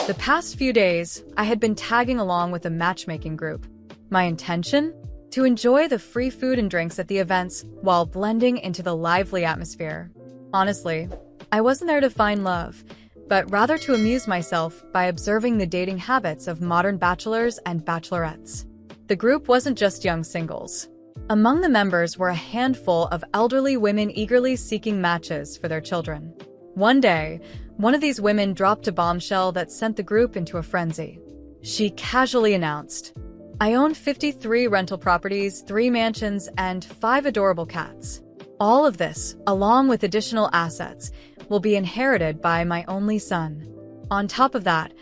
The past few days, I had been tagging along with a matchmaking group. My intention? To enjoy the free food and drinks at the events while blending into the lively atmosphere. Honestly, I wasn't there to find love, but rather to amuse myself by observing the dating habits of modern bachelors and bachelorettes. The group wasn't just young singles. Among the members were a handful of elderly women eagerly seeking matches for their children. One day, one of these women dropped a bombshell that sent the group into a frenzy. She casually announced, "I own 53 rental properties, 3 mansions, and 5 adorable cats. All of this, along with additional assets, will be inherited by my only son. On top of that,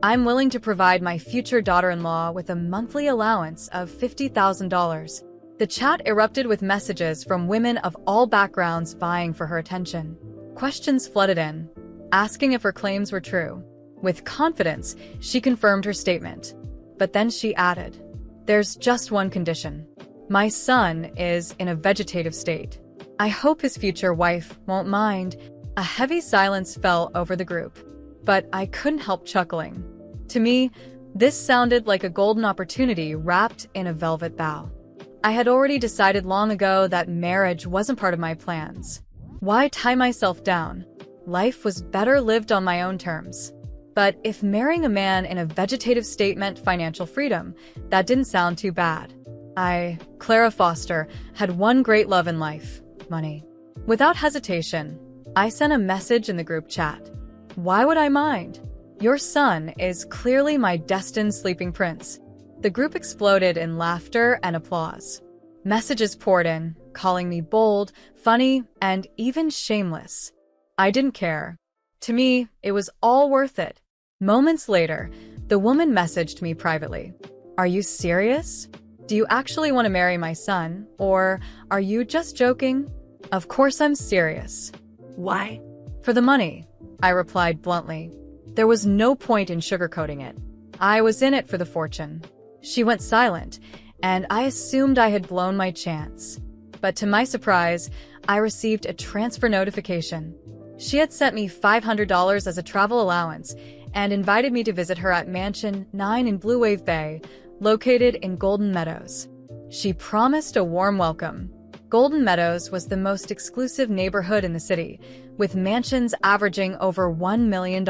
I'm willing to provide my future daughter-in-law with a monthly allowance of $50,000. The chat erupted with messages from women of all backgrounds vying for her attention. Questions flooded in, asking if her claims were true. With confidence, she confirmed her statement. But then she added, "There's just one condition. My son is in a vegetative state. I hope his future wife won't mind." A heavy silence fell over the group, but I couldn't help chuckling. To me, this sounded like a golden opportunity wrapped in a velvet bow. I had already decided long ago that marriage wasn't part of my plans. Why tie myself down? Life was better lived on my own terms. But if marrying a man in a vegetative state meant financial freedom, that didn't sound too bad. Clara Foster, had one great love in life: money. Without hesitation, I sent a message in the group chat. "Why would I mind? Your son is clearly my destined sleeping prince." The group exploded in laughter and applause. Messages poured in, calling me bold, funny, and even shameless. I didn't care. To me, it was all worth it. Moments later, the woman messaged me privately. "Are you serious? Do you actually want to marry my son, or are you just joking?" "Of course I'm serious." "Why?" "For the money," I replied bluntly. There was no point in sugarcoating it. I was in it for the fortune. She went silent, and I assumed I had blown my chance. But to my surprise, I received a transfer notification. She had sent me $500 as a travel allowance and invited me to visit her at Mansion 9 in Blue Wave Bay, located in Golden Meadows. She promised a warm welcome. Golden Meadows was the most exclusive neighborhood in the city, with mansions averaging over $1 million.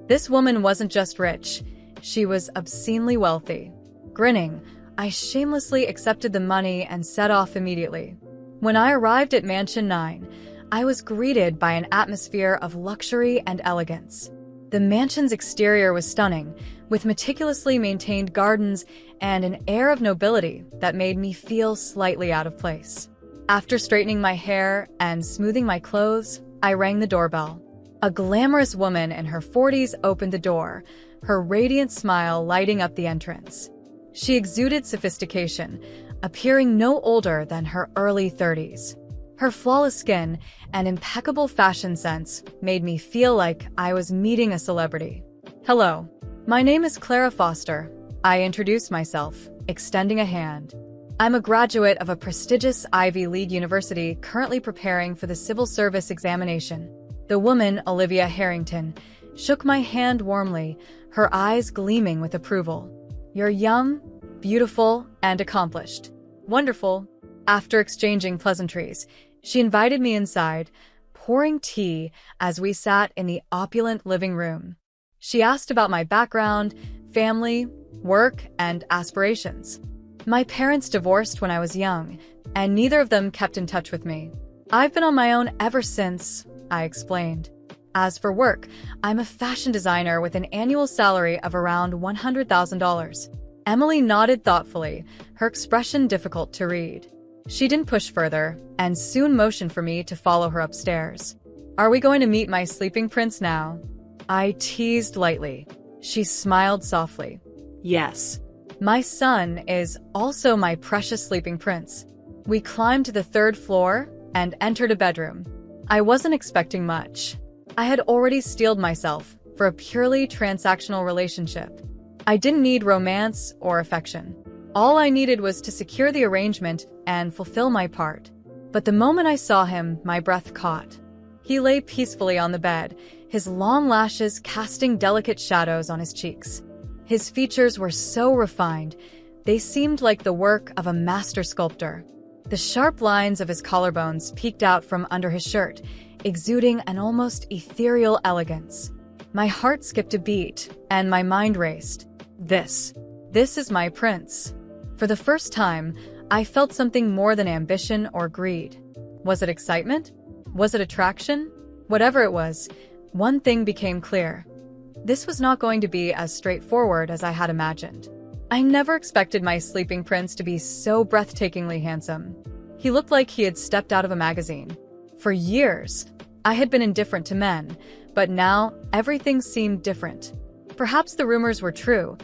This woman wasn't just rich, she was obscenely wealthy. Grinning, I shamelessly accepted the money and set off immediately. When I arrived at Mansion 9, I was greeted by an atmosphere of luxury and elegance. The mansion's exterior was stunning, with meticulously maintained gardens and an air of nobility that made me feel slightly out of place. After straightening my hair and smoothing my clothes, I rang the doorbell. A glamorous woman in her 40s opened the door, her radiant smile lighting up the entrance. She exuded sophistication, appearing no older than her early 30s. Her flawless skin and impeccable fashion sense made me feel like I was meeting a celebrity. "Hello, my name is Clara Foster," I introduced myself, extending a hand. "I'm a graduate of a prestigious Ivy League university currently preparing for the civil service examination." The woman, Olivia Harrington, shook my hand warmly, her eyes gleaming with approval. "You're young, beautiful, and accomplished." "Wonderful." After exchanging pleasantries, she invited me inside, pouring tea as we sat in the opulent living room. She asked about my background, family, work, and aspirations. My parents divorced when I was young, and neither of them kept in touch with me. "I've been on my own ever since," I explained. "As for work, I'm a fashion designer with an annual salary of around $100,000. Emily nodded thoughtfully, her expression difficult to read. She didn't push further, and soon motioned for me to follow her upstairs. "Are we going to meet my sleeping prince now?" I teased lightly. She smiled softly. "Yes." "My son is also my precious sleeping prince." We climbed to the 3rd floor and entered a bedroom. I wasn't expecting much. I had already steeled myself for a purely transactional relationship. I didn't need romance or affection. All I needed was to secure the arrangement and fulfill my part. But the moment I saw him, my breath caught. He lay peacefully on the bed, his long lashes casting delicate shadows on his cheeks. His features were so refined, they seemed like the work of a master sculptor. The sharp lines of his collarbones peeked out from under his shirt, exuding an almost ethereal elegance. My heart skipped a beat, and my mind raced. This is my prince. For the first time, I felt something more than ambition or greed. Was it excitement? Was it attraction? Whatever it was, one thing became clear. This was not going to be as straightforward as I had imagined. I never expected my sleeping prince to be so breathtakingly handsome. He looked like he had stepped out of a magazine. For years, I had been indifferent to men, but now everything seemed different. Perhaps the rumors were true.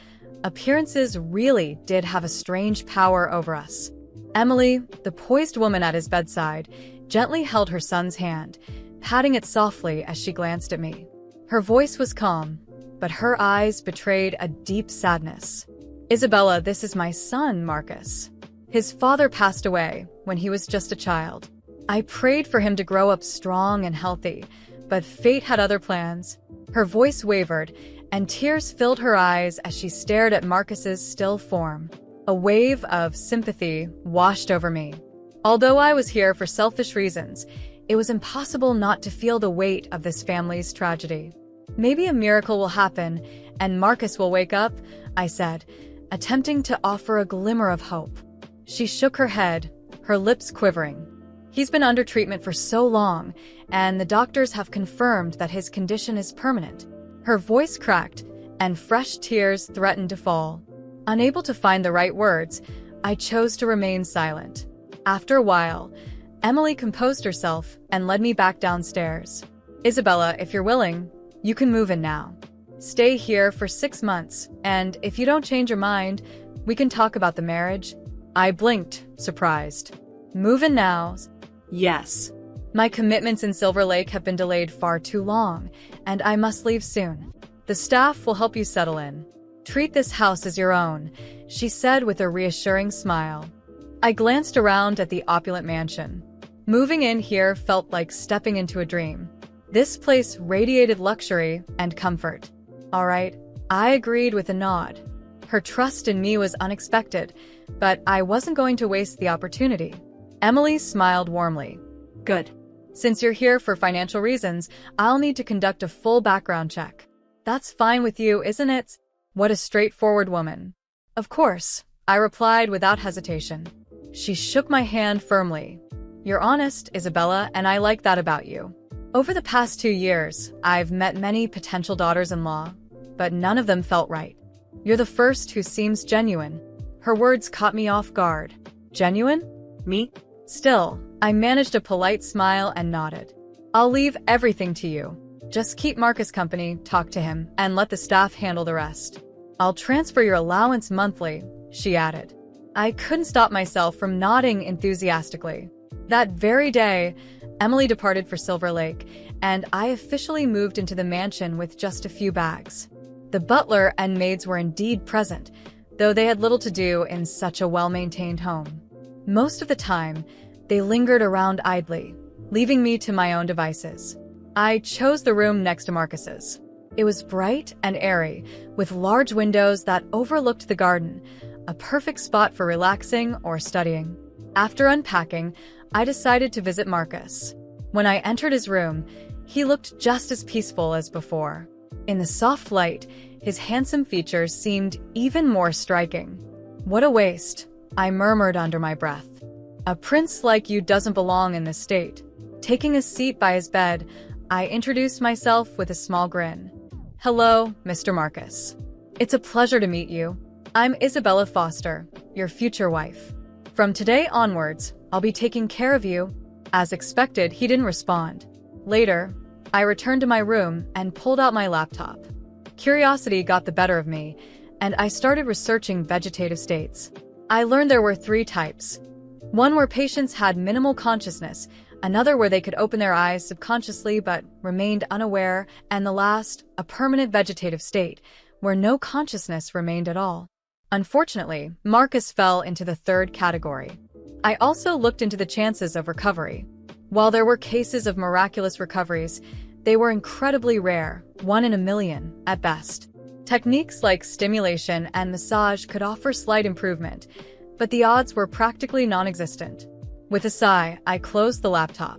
Appearances really did have a strange power over us. Emily, the poised woman at his bedside, gently held her son's hand, patting it softly as she glanced at me. Her voice was calm, but her eyes betrayed a deep sadness. "Isabella, this is my son, Marcus. His father passed away when he was just a child. I prayed for him to grow up strong and healthy, but fate had other plans." Her voice wavered, and tears filled her eyes as she stared at Marcus's still form. A wave of sympathy washed over me. Although I was here for selfish reasons, it was impossible not to feel the weight of this family's tragedy. "Maybe a miracle will happen, and Marcus will wake up," I said, attempting to offer a glimmer of hope. She shook her head, her lips quivering. "He's been under treatment for so long, and the doctors have confirmed that his condition is permanent." Her voice cracked, and fresh tears threatened to fall. Unable to find the right words, I chose to remain silent. After a while, Emily composed herself and led me back downstairs. "Isabella, if you're willing, you can move in now. Stay here for 6 months, and if you don't change your mind, we can talk about the marriage." I blinked, surprised. "Move in now?" "Yes. My commitments in Silver Lake have been delayed far too long, and I must leave soon. The staff will help you settle in. Treat this house as your own," she said with a reassuring smile. I glanced around at the opulent mansion. Moving in here felt like stepping into a dream. This place radiated luxury and comfort. "All right," I agreed with a nod. Her trust in me was unexpected, but I wasn't going to waste the opportunity. Emily smiled warmly. "Good. Since you're here for financial reasons, I'll need to conduct a full background check." "That's fine with you, isn't it?" What a straightforward woman. "Of course," I replied without hesitation. She shook my hand firmly. "You're honest, Isabella, and I like that about you." Over the past 2 years, I've met many potential daughters-in-law, but none of them felt right. "You're the first who seems genuine." Her words caught me off guard. "Genuine? Me?" Still, I managed a polite smile and nodded. "I'll leave everything to you. Just keep Marcus company, talk to him, and let the staff handle the rest. I'll transfer your allowance monthly," she added. I couldn't stop myself from nodding enthusiastically. That very day, Emily departed for Silver Lake, and I officially moved into the mansion with just a few bags. The butler and maids were indeed present, though they had little to do in such a well-maintained home. Most of the time, they lingered around idly, leaving me to my own devices. I chose the room next to Marcus's. It was bright and airy, with large windows that overlooked the garden, a perfect spot for relaxing or studying. After unpacking, I decided to visit Marcus. When I entered his room, he looked just as peaceful as before. In the soft light, his handsome features seemed even more striking. "What a waste," I murmured under my breath. "A prince like you doesn't belong in this state." Taking a seat by his bed, I introduced myself with a small grin. "Hello, Mr. Marcus. It's a pleasure to meet you. I'm Isabella Foster, your future wife. From today onwards, I'll be taking care of you." As expected, he didn't respond. Later, I returned to my room and pulled out my laptop. Curiosity got the better of me, and I started researching vegetative states. I learned there were 3 types. One where patients had minimal consciousness, another where they could open their eyes subconsciously but remained unaware, and the last, a permanent vegetative state, where no consciousness remained at all. Unfortunately, Marcus fell into the 3rd category. I also looked into the chances of recovery. While there were cases of miraculous recoveries, they were incredibly rare, 1 in a million at best. Techniques like stimulation and massage could offer slight improvement, but the odds were practically non-existent. With a sigh, I closed the laptop.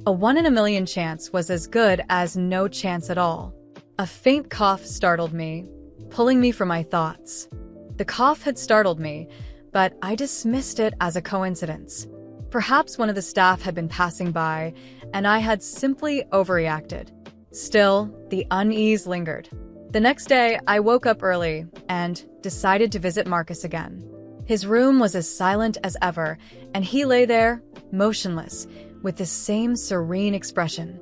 A 1 in a million chance was as good as no chance at all. A faint cough startled me, pulling me from my thoughts. The cough had startled me, but I dismissed it as a coincidence. Perhaps one of the staff had been passing by, and I had simply overreacted. Still, the unease lingered. The next day, I woke up early and decided to visit Marcus again. His room was as silent as ever, and he lay there, motionless, with the same serene expression.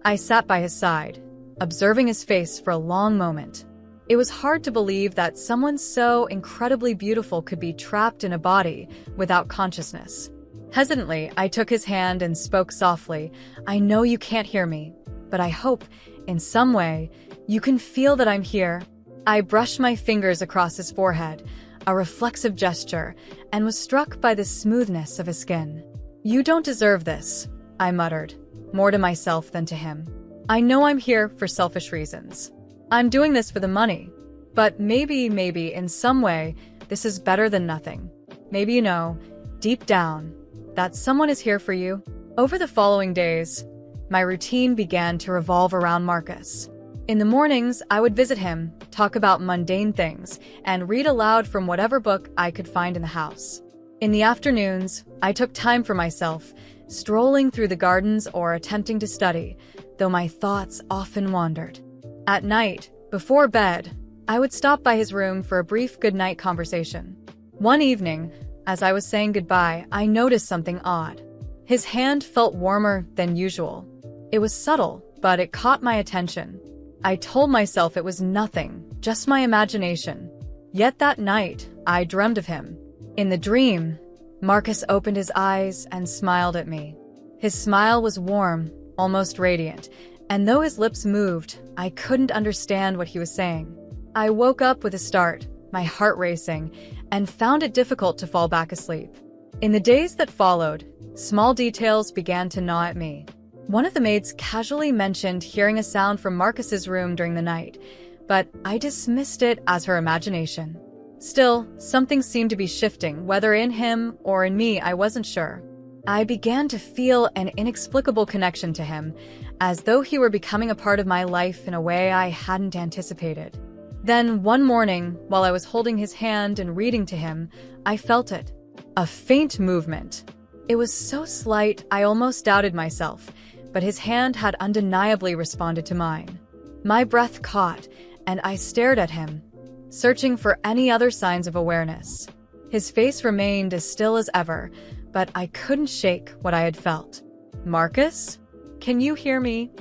I sat by his side, observing his face for a long moment. It was hard to believe that someone so incredibly beautiful could be trapped in a body without consciousness. Hesitantly, I took his hand and spoke softly. "I know you can't hear me, but I hope, in some way, you can feel that I'm here." I brushed my fingers across his forehead, a reflexive gesture, and was struck by the smoothness of his skin. "You don't deserve this," I muttered, more to myself than to him. "I know I'm here for selfish reasons. I'm doing this for the money. But maybe, in some way, this is better than nothing. Maybe you know, deep down, that someone is here for you." Over the following days, my routine began to revolve around Marcus. In the mornings, I would visit him, talk about mundane things, and read aloud from whatever book I could find in the house. In the afternoons, I took time for myself, strolling through the gardens or attempting to study, though my thoughts often wandered. At night, before bed, I would stop by his room for a brief goodnight conversation. One evening, as I was saying goodbye, I noticed something odd. His hand felt warmer than usual. It was subtle, but it caught my attention. I told myself it was nothing, just my imagination. Yet that night, I dreamed of him. In the dream, Marcus opened his eyes and smiled at me. His smile was warm, almost radiant, and though his lips moved, I couldn't understand what he was saying. I woke up with a start, my heart racing, and found it difficult to fall back asleep. In the days that followed, small details began to gnaw at me. One of the maids casually mentioned hearing a sound from Marcus's room during the night, but I dismissed it as her imagination. Still, something seemed to be shifting, whether in him or in me, I wasn't sure. I began to feel an inexplicable connection to him, as though he were becoming a part of my life in a way I hadn't anticipated. Then, one morning, while I was holding his hand and reading to him, I felt it. A faint movement. It was so slight I almost doubted myself, but his hand had undeniably responded to mine. My breath caught, and I stared at him, searching for any other signs of awareness. His face remained as still as ever, but I couldn't shake what I had felt. "Marcus? Can you hear me?"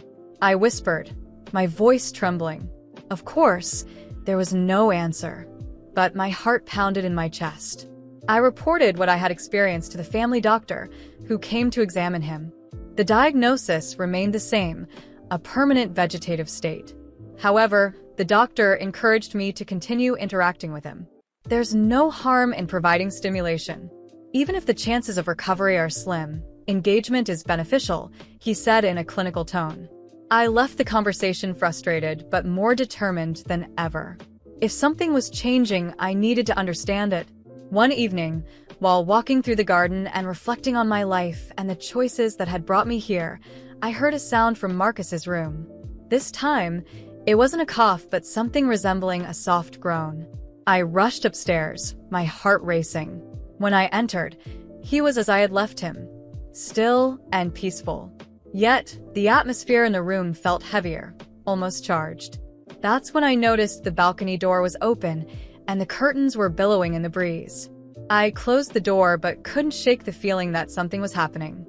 I whispered, my voice trembling. Of course, there was no answer, but my heart pounded in my chest. I reported what I had experienced to the family doctor, who came to examine him. The diagnosis remained the same, a permanent vegetative state. However, the doctor encouraged me to continue interacting with him. "There's no harm in providing stimulation. Even if the chances of recovery are slim, engagement is beneficial," he said in a clinical tone. I left the conversation frustrated but more determined than ever. If something was changing, I needed to understand it. One evening, while walking through the garden and reflecting on my life and the choices that had brought me here, I heard a sound from Marcus's room. This time, it wasn't a cough but something resembling a soft groan. I rushed upstairs, my heart racing. When I entered, he was as I had left him, still and peaceful. Yet, the atmosphere in the room felt heavier, almost charged. That's when I noticed the balcony door was open and the curtains were billowing in the breeze. I closed the door but couldn't shake the feeling that something was happening.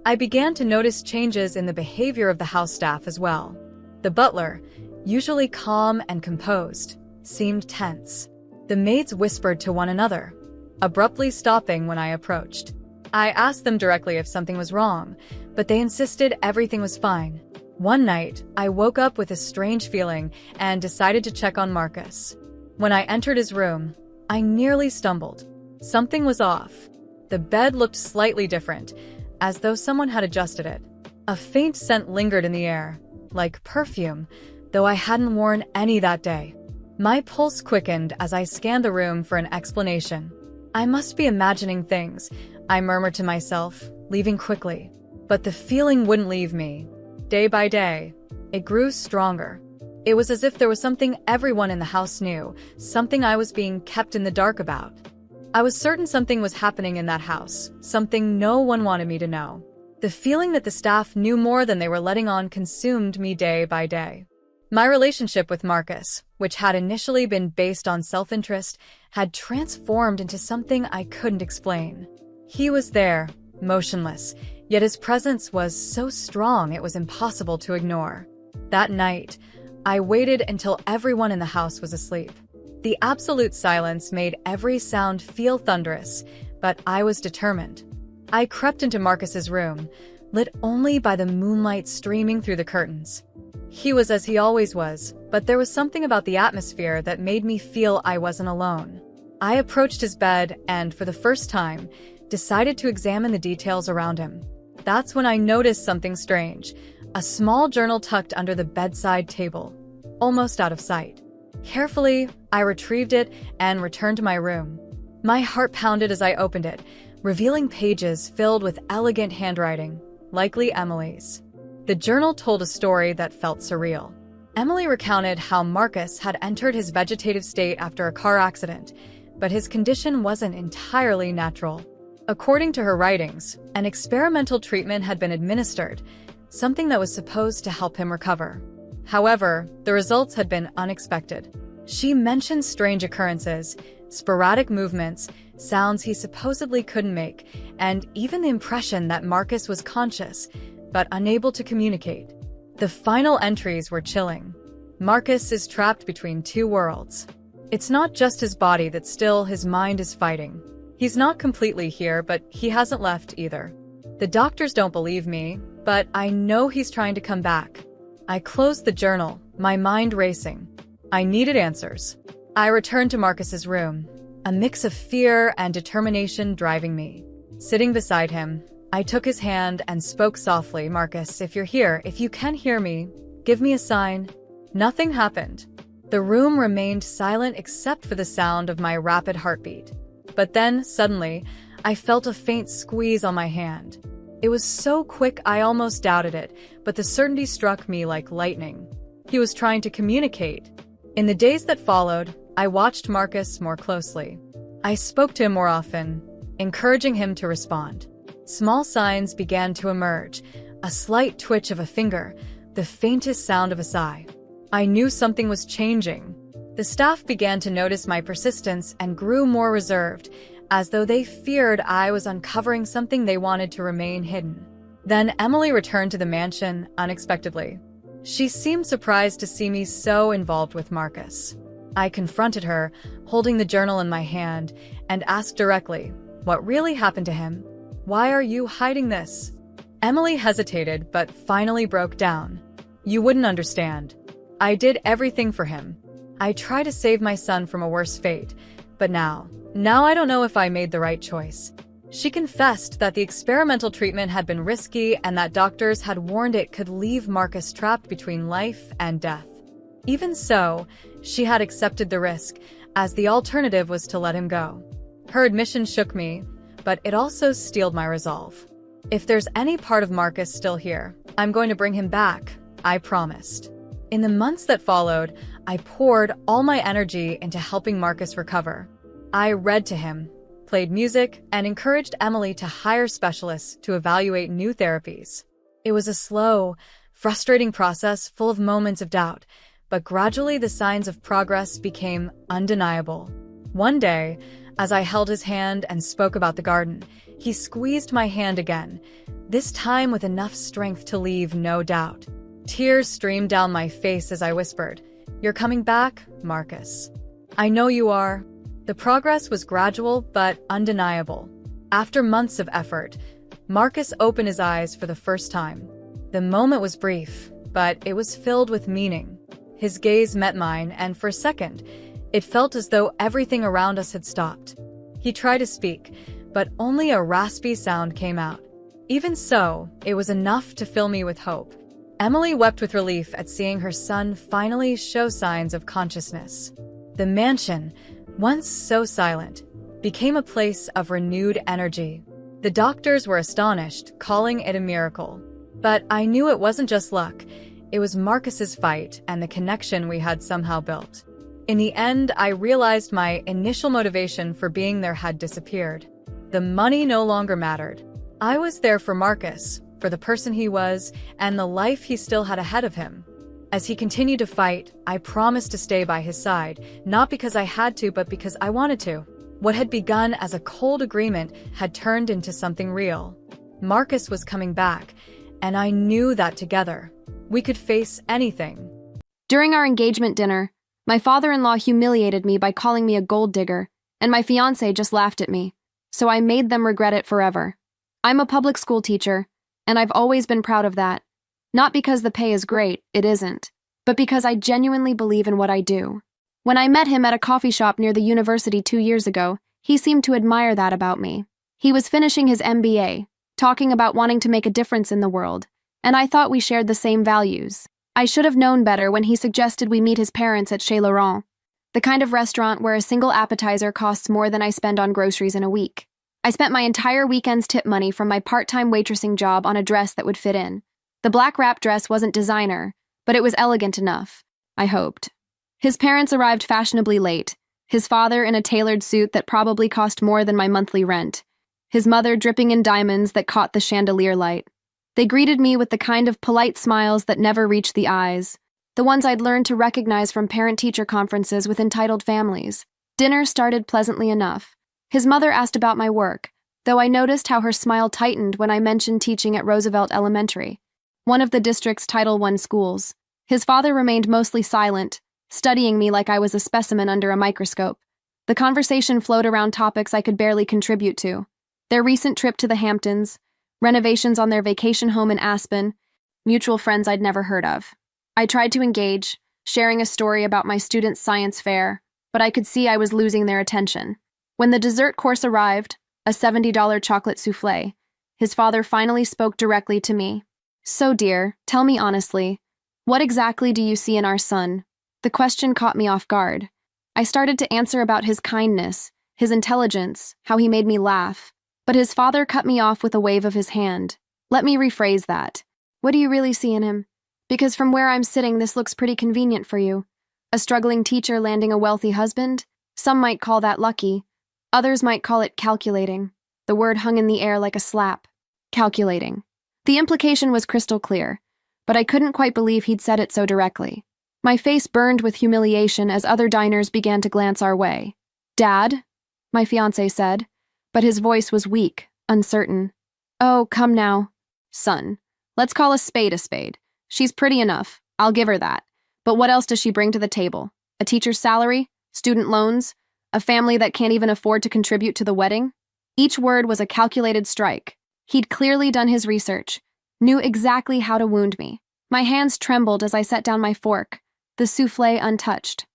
I began to notice changes in the behavior of the house staff as well. The butler, usually calm and composed, seemed tense. The maids whispered to one another, abruptly stopping when I approached. I asked them directly if something was wrong, but they insisted everything was fine. One night, I woke up with a strange feeling and decided to check on Marcus. When I entered his room, I nearly stumbled. Something was off. The bed looked slightly different, as though someone had adjusted it. A faint scent lingered in the air, like perfume, though I hadn't worn any that day. My pulse quickened as I scanned the room for an explanation. I must be imagining things, I murmured to myself, leaving quickly. But the feeling wouldn't leave me. Day by day, it grew stronger. It was as if there was something everyone in the house knew, something I was being kept in the dark about. I was certain something was happening in that house, something no one wanted me to know. The feeling that the staff knew more than they were letting on consumed me day by day. My relationship with Marcus, which had initially been based on self-interest, had transformed into something I couldn't explain. He was there, motionless, yet his presence was so strong it was impossible to ignore. That night, I waited until everyone in the house was asleep. The absolute silence made every sound feel thunderous, but I was determined. I crept into Marcus's room, lit only by the moonlight streaming through the curtains. He was as he always was, but there was something about the atmosphere that made me feel I wasn't alone. I approached his bed and, for the first time, decided to examine the details around him. That's when I noticed something strange, a small journal tucked under the bedside table, almost out of sight. Carefully, I retrieved it and returned to my room. My heart pounded as I opened it, revealing pages filled with elegant handwriting, likely Emily's. The journal told a story that felt surreal. Emily recounted how Marcus had entered his vegetative state after a car accident, but his condition wasn't entirely natural. According to her writings, an experimental treatment had been administered, something that was supposed to help him recover. However, the results had been unexpected. She mentioned strange occurrences, sporadic movements, sounds he supposedly couldn't make, and even the impression that Marcus was conscious, but unable to communicate. The final entries were chilling. Marcus is trapped between two worlds. It's not just his body that's still, his mind is fighting. He's not completely here, but he hasn't left either. The doctors don't believe me, but I know he's trying to come back. I closed the journal, my mind racing. I needed answers. I returned to Marcus's room, a mix of fear and determination driving me. Sitting beside him, I took his hand and spoke softly. "Marcus, if you're here, if you can hear me, give me a sign." Nothing happened. The room remained silent except for the sound of my rapid heartbeat. But then, suddenly, I felt a faint squeeze on my hand. It was so quick I almost doubted it, but the certainty struck me like lightning. He was trying to communicate. In the days that followed, I watched Marcus more closely. I spoke to him more often, encouraging him to respond. Small signs began to emerge, a slight twitch of a finger, the faintest sound of a sigh. I knew something was changing. The staff began to notice my persistence and grew more reserved, as though they feared I was uncovering something they wanted to remain hidden. Then Emily returned to the mansion unexpectedly. She seemed surprised to see me so involved with Marcus. I confronted her, holding the journal in my hand, and asked directly, "What really happened to him? Why are you hiding this?" Emily hesitated but finally broke down. "You wouldn't understand. I did everything for him. I tried to save my son from a worse fate, but now I don't know if I made the right choice." She confessed that the experimental treatment had been risky and that doctors had warned it could leave Marcus trapped between life and death. Even so, she had accepted the risk, as the alternative was to let him go. Her admission shook me, but it also steeled my resolve. "If there's any part of Marcus still here, I'm going to bring him back," I promised. In the months that followed, I poured all my energy into helping Marcus recover. I read to him, played music, and encouraged Emily to hire specialists to evaluate new therapies. It was a slow, frustrating process full of moments of doubt, but gradually the signs of progress became undeniable. One day, as I held his hand and spoke about the garden, he squeezed my hand again, this time with enough strength to leave no doubt. Tears streamed down my face as I whispered, "You're coming back, Marcus. I know you are." The progress was gradual but undeniable. After months of effort, Marcus opened his eyes for the first time. The moment was brief, but it was filled with meaning. His gaze met mine, and for a second, it felt as though everything around us had stopped. He tried to speak, but only a raspy sound came out. Even so, it was enough to fill me with hope. Emily wept with relief at seeing her son finally show signs of consciousness. The mansion, once so silent, became a place of renewed energy. The doctors were astonished, calling it a miracle. But I knew it wasn't just luck. It was Marcus's fight and the connection we had somehow built. In the end, I realized my initial motivation for being there had disappeared. The money no longer mattered. I was there for Marcus, for the person he was, and the life he still had ahead of him. As he continued to fight, I promised to stay by his side, not because I had to, but because I wanted to. What had begun as a cold agreement had turned into something real. Marcus was coming back, and I knew that together, we could face anything. During our engagement dinner, my father-in-law humiliated me by calling me a gold digger, and my fiancé just laughed at me, so I made them regret it forever. I'm a public school teacher, and I've always been proud of that. Not because the pay is great, it isn't, but because I genuinely believe in what I do. When I met him at a coffee shop near the university 2 years ago, he seemed to admire that about me. He was finishing his MBA, talking about wanting to make a difference in the world, and I thought we shared the same values. I should have known better when he suggested we meet his parents at Chez Laurent, the kind of restaurant where a single appetizer costs more than I spend on groceries in a week. I spent my entire weekend's tip money from my part-time waitressing job on a dress that would fit in. The black wrap dress wasn't designer, but it was elegant enough, I hoped. His parents arrived fashionably late, his father in a tailored suit that probably cost more than my monthly rent, his mother dripping in diamonds that caught the chandelier light. They greeted me with the kind of polite smiles that never reached the eyes, the ones I'd learned to recognize from parent-teacher conferences with entitled families. Dinner started pleasantly enough. His mother asked about my work, though I noticed how her smile tightened when I mentioned teaching at Roosevelt Elementary, one of the district's Title I schools. His father remained mostly silent, studying me like I was a specimen under a microscope. The conversation flowed around topics I could barely contribute to: their recent trip to the Hamptons, renovations on their vacation home in Aspen, mutual friends I'd never heard of. I tried to engage, sharing a story about my students' science fair, but I could see I was losing their attention. When the dessert course arrived, a $70 chocolate soufflé, his father finally spoke directly to me. "So, dear, tell me honestly, what exactly do you see in our son?" The question caught me off guard. I started to answer about his kindness, his intelligence, how he made me laugh, but his father cut me off with a wave of his hand. "Let me rephrase that. What do you really see in him? Because from where I'm sitting, this looks pretty convenient for you. A struggling teacher landing a wealthy husband? Some might call that lucky. Others might call it calculating." The word hung in the air like a slap. Calculating. The implication was crystal clear, but I couldn't quite believe he'd said it so directly. My face burned with humiliation as other diners began to glance our way. "Dad?" my fiancé said, but his voice was weak, uncertain. "Oh, come now. Son, let's call a spade a spade. She's pretty enough, I'll give her that. But what else does she bring to the table? A teacher's salary? Student loans? A family that can't even afford to contribute to the wedding?" Each word was a calculated strike. He'd clearly done his research, knew exactly how to wound me. My hands trembled as I set down my fork, the soufflé untouched.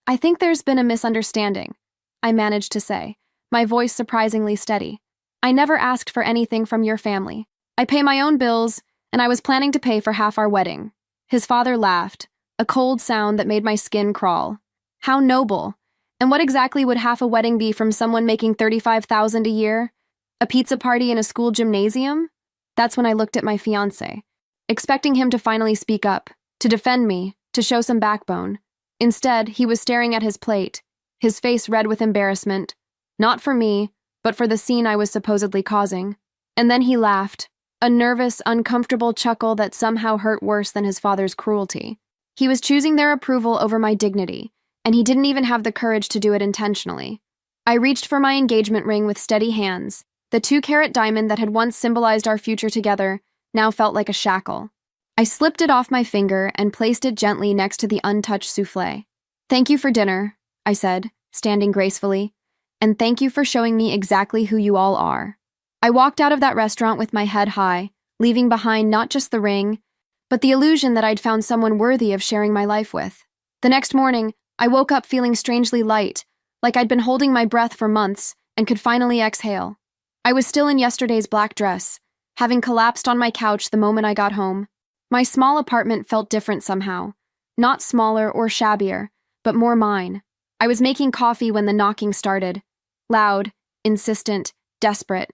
"I think there's been a misunderstanding," I managed to say, my voice surprisingly steady. "I never asked for anything from your family. I pay my own bills, and I was planning to pay for half our wedding." His father laughed, a cold sound that made my skin crawl. How noble! And what exactly would half a wedding be from someone making $35,000 a year? A pizza party in a school gymnasium? That's when I looked at my fiancé, expecting him to finally speak up, to defend me, to show some backbone. Instead, he was staring at his plate, his face red with embarrassment, not for me, but for the scene I was supposedly causing. And then he laughed, a nervous, uncomfortable chuckle that somehow hurt worse than his father's cruelty. He was choosing their approval over my dignity, and he didn't even have the courage to do it intentionally. I reached for my engagement ring with steady hands. The 2-carat diamond that had once symbolized our future together now felt like a shackle. I slipped it off my finger and placed it gently next to the untouched soufflé. "Thank you for dinner," I said, standing gracefully, "and thank you for showing me exactly who you all are." I walked out of that restaurant with my head high, leaving behind not just the ring, but the illusion that I'd found someone worthy of sharing my life with. The next morning, I woke up feeling strangely light, like I'd been holding my breath for months and could finally exhale. I was still in yesterday's black dress, having collapsed on my couch the moment I got home. My small apartment felt different somehow. Not smaller or shabbier, but more mine. I was making coffee when the knocking started. Loud, insistent, desperate.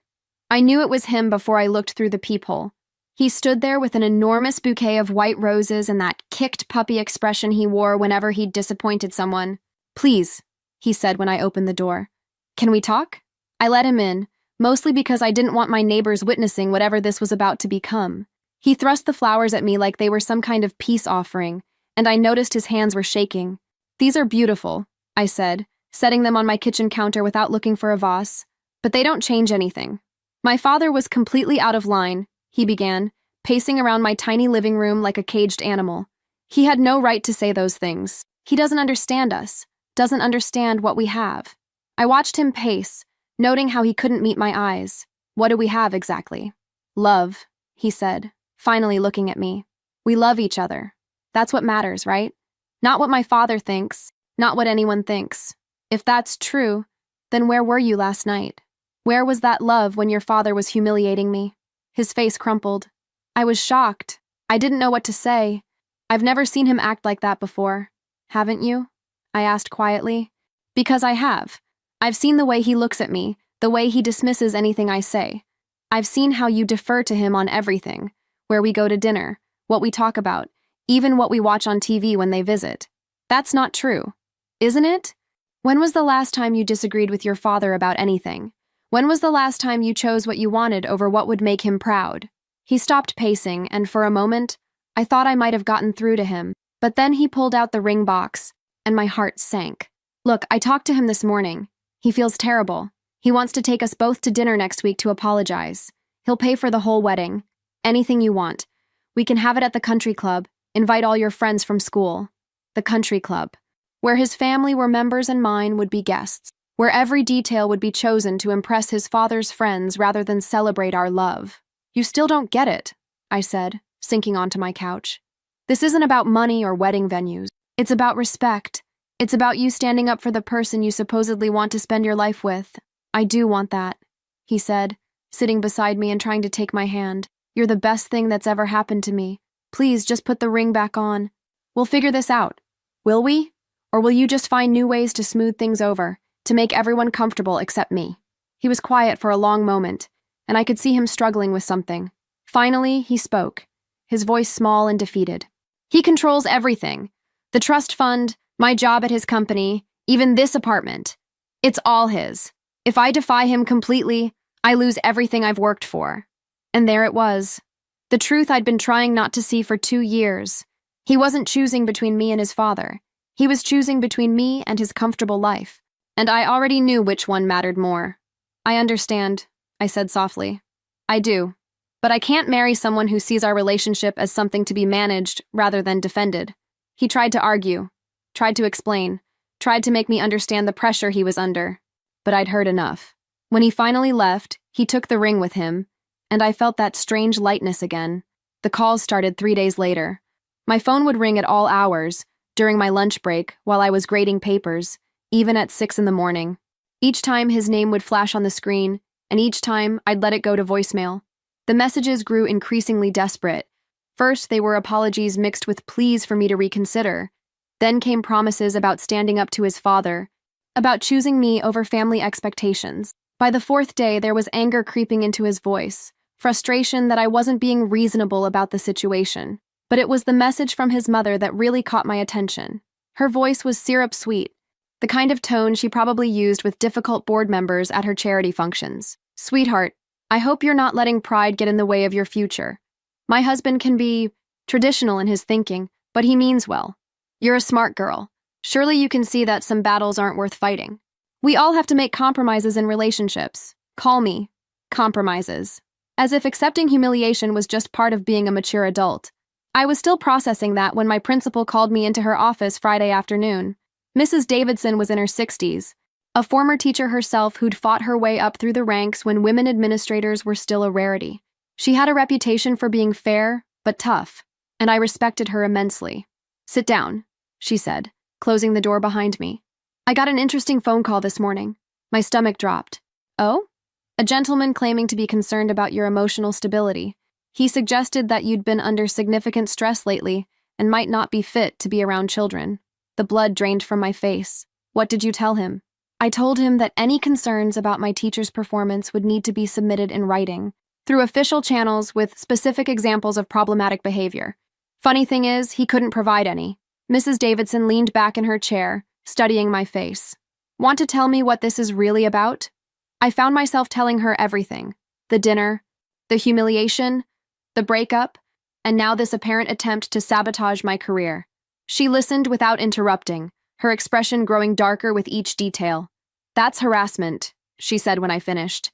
I knew it was him before I looked through the peephole. He stood there with an enormous bouquet of white roses and that kicked puppy expression he wore whenever he'd disappointed someone. "Please," he said when I opened the door. "Can we talk?" I let him in, mostly because I didn't want my neighbors witnessing whatever this was about to become. He thrust the flowers at me like they were some kind of peace offering, and I noticed his hands were shaking. "These are beautiful," I said, setting them on my kitchen counter without looking for a vase. "But they don't change anything." My father was completely out of line, he began, pacing around my tiny living room like a caged animal. "He had no right to say those things. He doesn't understand us, doesn't understand what we have." I watched him pace, noting how he couldn't meet my eyes. "What do we have exactly?" "Love," he said, finally looking at me. "We love each other. That's what matters, right? Not what my father thinks, not what anyone thinks. If that's true, then where were you last night? Where was that love when your father was humiliating me?" His face crumpled. I was shocked. I didn't know what to say. "I've never seen him act like that before. Haven't you?" I asked quietly. "Because I have. I've seen the way he looks at me, the way he dismisses anything I say. I've seen how you defer to him on everything, where we go to dinner, what we talk about, even what we watch on TV when they visit. That's not true, isn't it? When was the last time you disagreed with your father about anything? When was the last time you chose what you wanted over what would make him proud?" He stopped pacing, and for a moment, I thought I might have gotten through to him. But then he pulled out the ring box, and my heart sank. "Look, I talked to him this morning. He feels terrible. He wants to take us both to dinner next week to apologize. He'll pay for the whole wedding. Anything you want. We can have it at the country club. Invite all your friends from school." The country club, where his family were members and mine would be guests, where every detail would be chosen to impress his father's friends rather than celebrate our love. "You still don't get it," I said, sinking onto my couch. "This isn't about money or wedding venues. It's about respect. It's about you standing up for the person you supposedly want to spend your life with." "I do want that," he said, sitting beside me and trying to take my hand. "You're the best thing that's ever happened to me. Please just put the ring back on. We'll figure this out. Will we? Or will you just find new ways to smooth things over, to make everyone comfortable except me?" He was quiet for a long moment, and I could see him struggling with something. Finally, he spoke, his voice small and defeated. "He controls everything. The trust fund, my job at his company, even this apartment. It's all his. If I defy him completely, I lose everything I've worked for." And there it was. The truth I'd been trying not to see for 2 years. He wasn't choosing between me and his father. He was choosing between me and his comfortable life. And I already knew which one mattered more. "I understand," I said softly. "I do. But I can't marry someone who sees our relationship as something to be managed rather than defended." He tried to argue, tried to explain, tried to make me understand the pressure he was under. But I'd heard enough. When he finally left, he took the ring with him, and I felt that strange lightness again. The calls started 3 days later. My phone would ring at all hours, during my lunch break, while I was grading papers, even at 6 in the morning. Each time his name would flash on the screen, and each time I'd let it go to voicemail. The messages grew increasingly desperate. First, they were apologies mixed with pleas for me to reconsider. Then came promises about standing up to his father, about choosing me over family expectations. By the 4th day, there was anger creeping into his voice, frustration that I wasn't being reasonable about the situation. But it was the message from his mother that really caught my attention. Her voice was syrup sweet, the kind of tone she probably used with difficult board members at her charity functions. "Sweetheart, I hope you're not letting pride get in the way of your future. My husband can be traditional in his thinking, but he means well. You're a smart girl. Surely you can see that some battles aren't worth fighting. We all have to make compromises in relationships. Call me compromises." As if accepting humiliation was just part of being a mature adult. I was still processing that when my principal called me into her office Friday afternoon. Mrs. Davidson was in her 60s, a former teacher herself who'd fought her way up through the ranks when women administrators were still a rarity. She had a reputation for being fair, but tough, and I respected her immensely. "Sit down," she said, closing the door behind me. "I got an interesting phone call this morning." My stomach dropped. "Oh? A gentleman claiming to be concerned about your emotional stability. He suggested that you'd been under significant stress lately and might not be fit to be around children. The blood drained from my face. What did you tell him? I told him that any concerns about my teacher's performance would need to be submitted in writing, through official channels with specific examples of problematic behavior. Funny thing is, he couldn't provide any. Mrs. Davidson leaned back in her chair, studying my face. Want to tell me what this is really about? I found myself telling her everything. The dinner, the humiliation, the breakup, and now this apparent attempt to sabotage my career. She listened without interrupting, her expression growing darker with each detail. That's harassment, she said when I finished.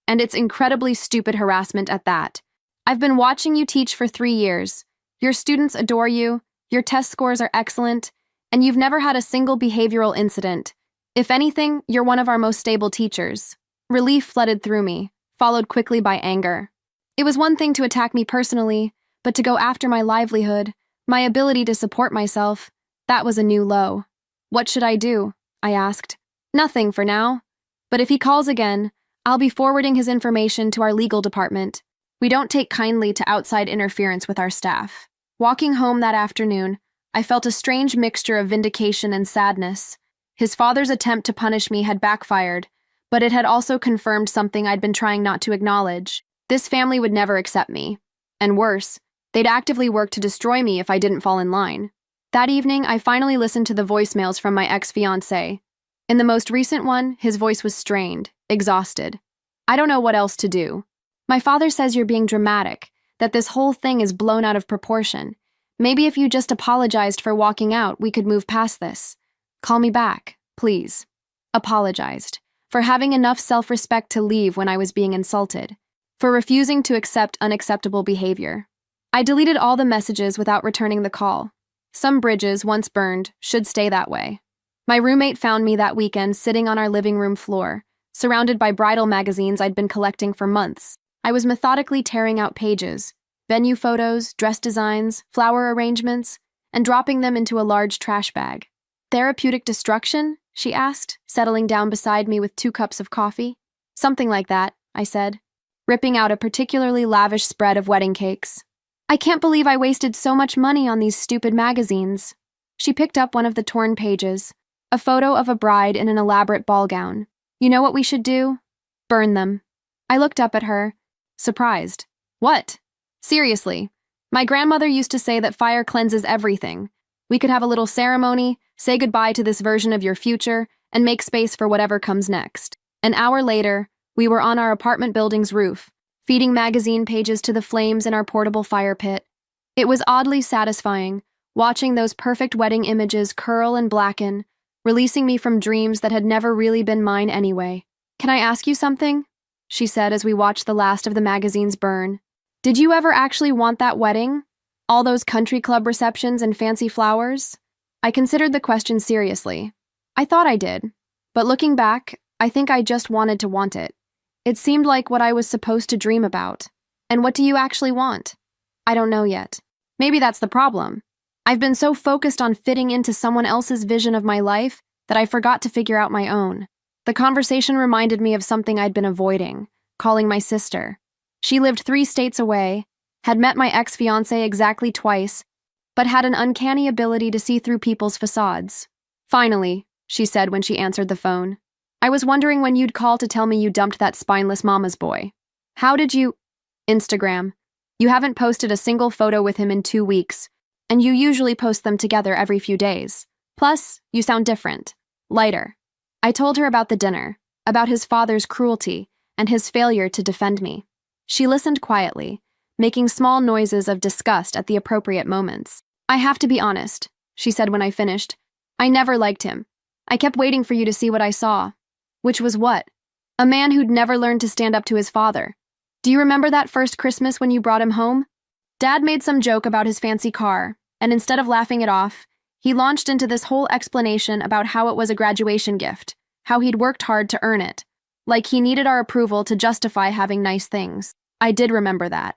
And it's incredibly stupid harassment at that. I've been watching you teach for 3 years. Your students adore you, your test scores are excellent, and you've never had a single behavioral incident. If anything, you're one of our most stable teachers. Relief flooded through me, followed quickly by anger. It was one thing to attack me personally, but to go after my livelihood, my ability to support myself, that was a new low. What should I do? I asked. Nothing for now. But if he calls again, I'll be forwarding his information to our legal department. We don't take kindly to outside interference with our staff. Walking home that afternoon, I felt a strange mixture of vindication and sadness. His father's attempt to punish me had backfired, but it had also confirmed something I'd been trying not to acknowledge. This family would never accept me. And worse, they'd actively work to destroy me if I didn't fall in line. That evening, I finally listened to the voicemails from my ex-fiancé. In the most recent one, his voice was strained, exhausted. I don't know what else to do. My father says you're being dramatic, that this whole thing is blown out of proportion. Maybe if you just apologized for walking out, we could move past this. Call me back, please. Apologized. For having enough self-respect to leave when I was being insulted. For refusing to accept unacceptable behavior. I deleted all the messages without returning the call. Some bridges, once burned, should stay that way. My roommate found me that weekend sitting on our living room floor, surrounded by bridal magazines I'd been collecting for months. I was methodically tearing out pages, venue photos, dress designs, flower arrangements, and dropping them into a large trash bag. Therapeutic destruction? She asked, settling down beside me with 2 cups of coffee. Something like that, I said, ripping out a particularly lavish spread of wedding cakes. I can't believe I wasted so much money on these stupid magazines. She picked up one of the torn pages, a photo of a bride in an elaborate ball gown. You know what we should do? Burn them. I looked up at her, surprised. What? Seriously. My grandmother used to say that fire cleanses everything. We could have a little ceremony, say goodbye to this version of your future, and make space for whatever comes next. An hour later, we were on our apartment building's roof, feeding magazine pages to the flames in our portable fire pit. It was oddly satisfying, watching those perfect wedding images curl and blacken, releasing me from dreams that had never really been mine anyway. Can I ask you something? She said as we watched the last of the magazines burn. Did you ever actually want that wedding? All those country club receptions and fancy flowers? I considered the question seriously. I thought I did. But looking back, I think I just wanted to want it. It seemed like what I was supposed to dream about. And what do you actually want? I don't know yet. Maybe that's the problem. I've been so focused on fitting into someone else's vision of my life that I forgot to figure out my own. The conversation reminded me of something I'd been avoiding, calling my sister. She lived 3 states away, had met my ex-fiancé exactly twice, but had an uncanny ability to see through people's facades. Finally, she said when she answered the phone. I was wondering when you'd call to tell me you dumped that spineless mama's boy. How did you... Instagram. You haven't posted a single photo with him in 2 weeks, and you usually post them together every few days. Plus, you sound different. Lighter. I told her about the dinner, about his father's cruelty, and his failure to defend me. She listened quietly, making small noises of disgust at the appropriate moments. I have to be honest, she said when I finished. I never liked him. I kept waiting for you to see what I saw. Which was what? A man who'd never learned to stand up to his father. Do you remember that first Christmas when you brought him home? Dad made some joke about his fancy car, and instead of laughing it off, he launched into this whole explanation about how it was a graduation gift, how he'd worked hard to earn it, like he needed our approval to justify having nice things. I did remember that.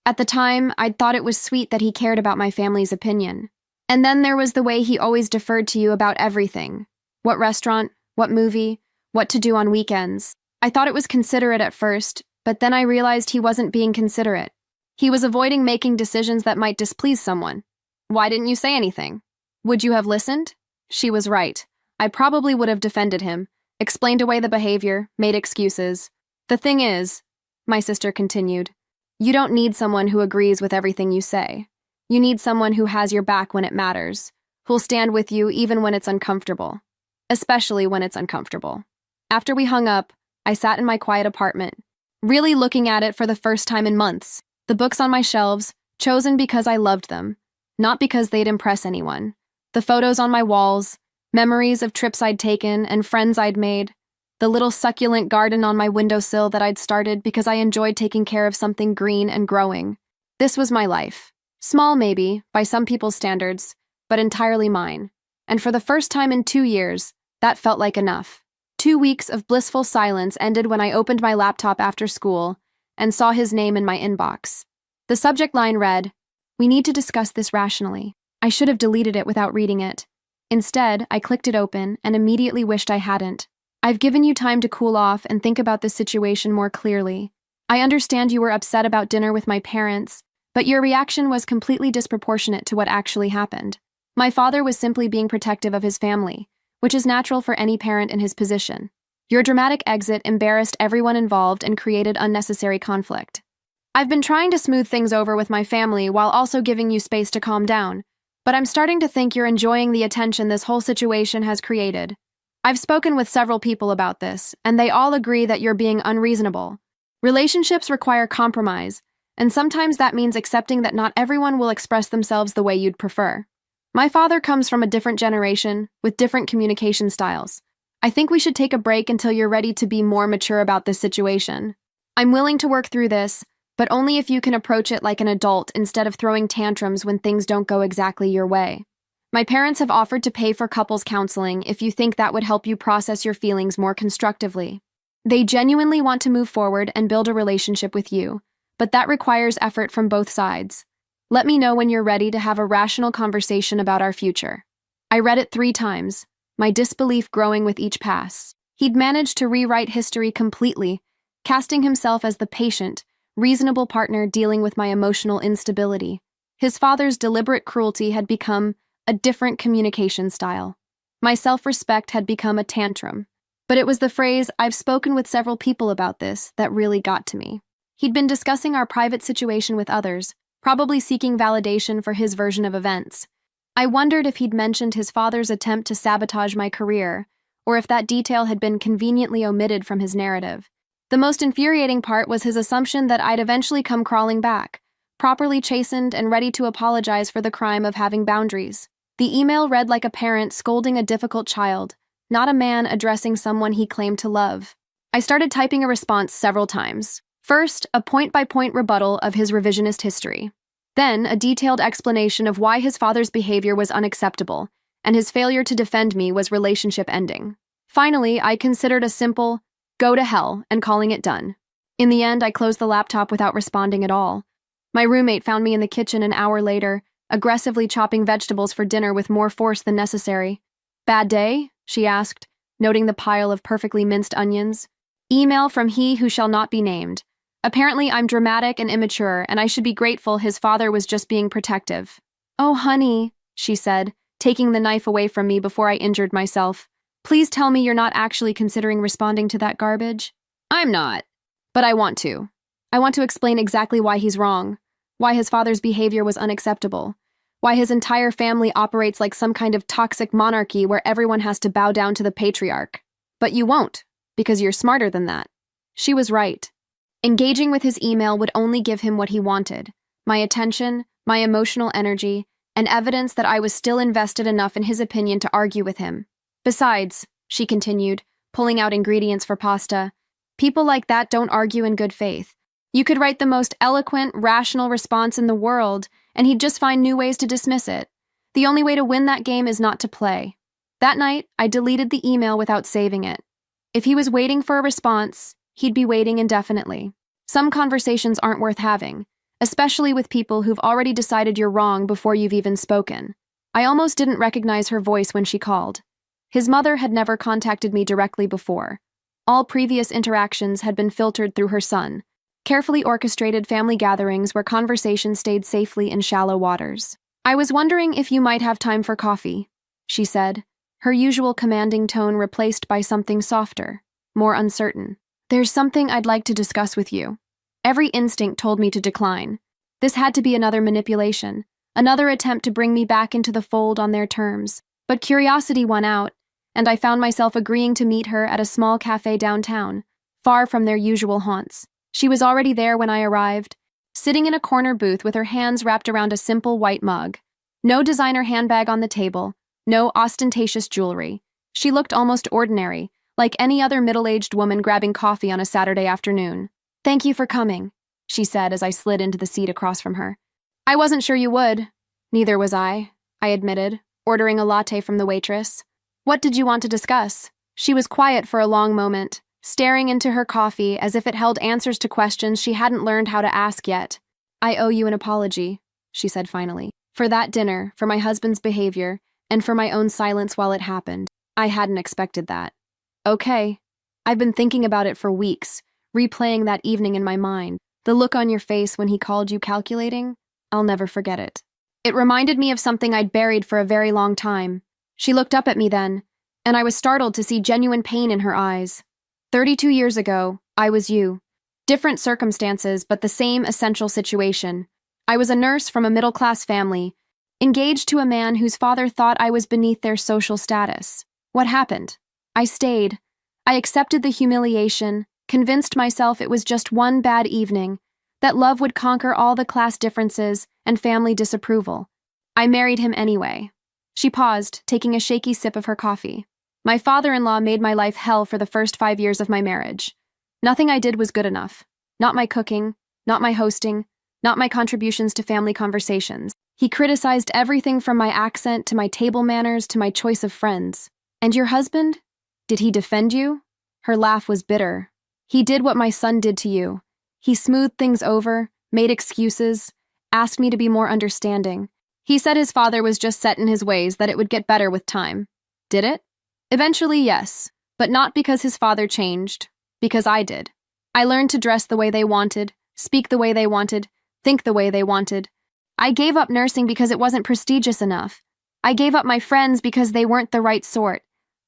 At the time, I'd thought it was sweet that he cared about my family's opinion. And then there was the way he always deferred to you about everything. What restaurant, what movie, what to do on weekends. I thought it was considerate at first, but then I realized he wasn't being considerate. He was avoiding making decisions that might displease someone. Why didn't you say anything? Would you have listened? She was right. I probably would have defended him, explained away the behavior, made excuses. The thing is, my sister continued, you don't need someone who agrees with everything you say. You need someone who has your back when it matters, who'll stand with you even when it's uncomfortable. Especially when it's uncomfortable. After we hung up, I sat in my quiet apartment, really looking at it for the first time in months. The books on my shelves, chosen because I loved them, not because they'd impress anyone. The photos on my walls, memories of trips I'd taken and friends I'd made. The little succulent garden on my windowsill that I'd started because I enjoyed taking care of something green and growing. This was my life. Small maybe, by some people's standards, but entirely mine. And for the first time in 2 years, that felt like enough. 2 weeks of blissful silence ended when I opened my laptop after school and saw his name in my inbox. The subject line read, "We need to discuss this rationally." I should have deleted it without reading it. Instead, I clicked it open and immediately wished I hadn't. I've given you time to cool off and think about this situation more clearly. I understand you were upset about dinner with my parents, but your reaction was completely disproportionate to what actually happened. My father was simply being protective of his family, which is natural for any parent in his position. Your dramatic exit embarrassed everyone involved and created unnecessary conflict. I've been trying to smooth things over with my family while also giving you space to calm down, but I'm starting to think you're enjoying the attention this whole situation has created. I've spoken with several people about this, and they all agree that you're being unreasonable. Relationships require compromise, and sometimes that means accepting that not everyone will express themselves the way you'd prefer. My father comes from a different generation, with different communication styles. I think we should take a break until you're ready to be more mature about this situation. I'm willing to work through this, but only if you can approach it like an adult instead of throwing tantrums when things don't go exactly your way. My parents have offered to pay for couples counseling if you think that would help you process your feelings more constructively. They genuinely want to move forward and build a relationship with you, but that requires effort from both sides. Let me know when you're ready to have a rational conversation about our future. I read it 3 times, my disbelief growing with each pass. He'd managed to rewrite history completely, casting himself as the patient, reasonable partner dealing with my emotional instability. His father's deliberate cruelty had become a different communication style. My self-respect had become a tantrum. But it was the phrase, "I've spoken with several people about this," that really got to me. He'd been discussing our private situation with others, probably seeking validation for his version of events. I wondered if he'd mentioned his father's attempt to sabotage my career, or if that detail had been conveniently omitted from his narrative. The most infuriating part was his assumption that I'd eventually come crawling back, properly chastened and ready to apologize for the crime of having boundaries. The email read like a parent scolding a difficult child, not a man addressing someone he claimed to love. I started typing a response several times. First, a point-by-point rebuttal of his revisionist history. Then, a detailed explanation of why his father's behavior was unacceptable, and his failure to defend me was relationship ending. Finally, I considered a simple, "go to hell," and calling it done. In the end, I closed the laptop without responding at all. My roommate found me in the kitchen an hour later, aggressively chopping vegetables for dinner with more force than necessary. "Bad day?" she asked, noting the pile of perfectly minced onions. Email from he who shall not be named. Apparently, I'm dramatic and immature, and I should be grateful his father was just being protective. "Oh, honey," she said, taking the knife away from me before I injured myself. "Please tell me you're not actually considering responding to that garbage." "I'm not. But I want to. I want to explain exactly why he's wrong, why his father's behavior was unacceptable, why his entire family operates like some kind of toxic monarchy where everyone has to bow down to the patriarch. But you won't, because you're smarter than that." She was right. Engaging with his email would only give him what he wanted: my attention, my emotional energy, and evidence that I was still invested enough in his opinion to argue with him. Besides, she continued, pulling out ingredients for pasta, people like that don't argue in good faith. You could write the most eloquent, rational response in the world, and he'd just find new ways to dismiss it. The only way to win that game is not to play. That night, I deleted the email without saving it. If he was waiting for a response, he'd be waiting indefinitely. Some conversations aren't worth having, especially with people who've already decided you're wrong before you've even spoken. I almost didn't recognize her voice when she called. His mother had never contacted me directly before. All previous interactions had been filtered through her son. Carefully orchestrated family gatherings where conversation stayed safely in shallow waters. "I was wondering if you might have time for coffee," she said, her usual commanding tone replaced by something softer, more uncertain. "There's something I'd like to discuss with you." Every instinct told me to decline. This had to be another manipulation, another attempt to bring me back into the fold on their terms. But curiosity won out, and I found myself agreeing to meet her at a small cafe downtown, far from their usual haunts. She was already there when I arrived, sitting in a corner booth with her hands wrapped around a simple white mug. No designer handbag on the table, no ostentatious jewelry. She looked almost ordinary, like any other middle-aged woman grabbing coffee on a Saturday afternoon. "Thank you for coming," she said as I slid into the seat across from her. "I wasn't sure you would." "Neither was I admitted, ordering a latte from the waitress. "What did you want to discuss?" She was quiet for a long moment, staring into her coffee as if it held answers to questions she hadn't learned how to ask yet. "I owe you an apology," she said finally. "For that dinner, for my husband's behavior, and for my own silence while it happened. I hadn't expected that." "Okay." "I've been thinking about it for weeks, replaying that evening in my mind. The look on your face when he called you calculating, I'll never forget it. It reminded me of something I'd buried for a very long time." She looked up at me then, and I was startled to see genuine pain in her eyes. 32 years ago, I was you. Different circumstances, but the same essential situation. I was a nurse from a middle-class family, engaged to a man whose father thought I was beneath their social status. What happened? I stayed. I accepted the humiliation, convinced myself it was just one bad evening, that love would conquer all the class differences and family disapproval. I married him anyway. She paused, taking a shaky sip of her coffee. My father-in-law made my life hell for the first 5 years of my marriage. Nothing I did was good enough. Not my cooking, not my hosting, not my contributions to family conversations. He criticized everything from my accent to my table manners to my choice of friends. "And your husband? Did he defend you?" Her laugh was bitter. "He did what my son did to you. He smoothed things over, made excuses, asked me to be more understanding. He said his father was just set in his ways, that it would get better with time. Did it? Eventually, yes, but not because his father changed, because I did. I learned to dress the way they wanted, speak the way they wanted, think the way they wanted. I gave up nursing because it wasn't prestigious enough. I gave up my friends because they weren't the right sort.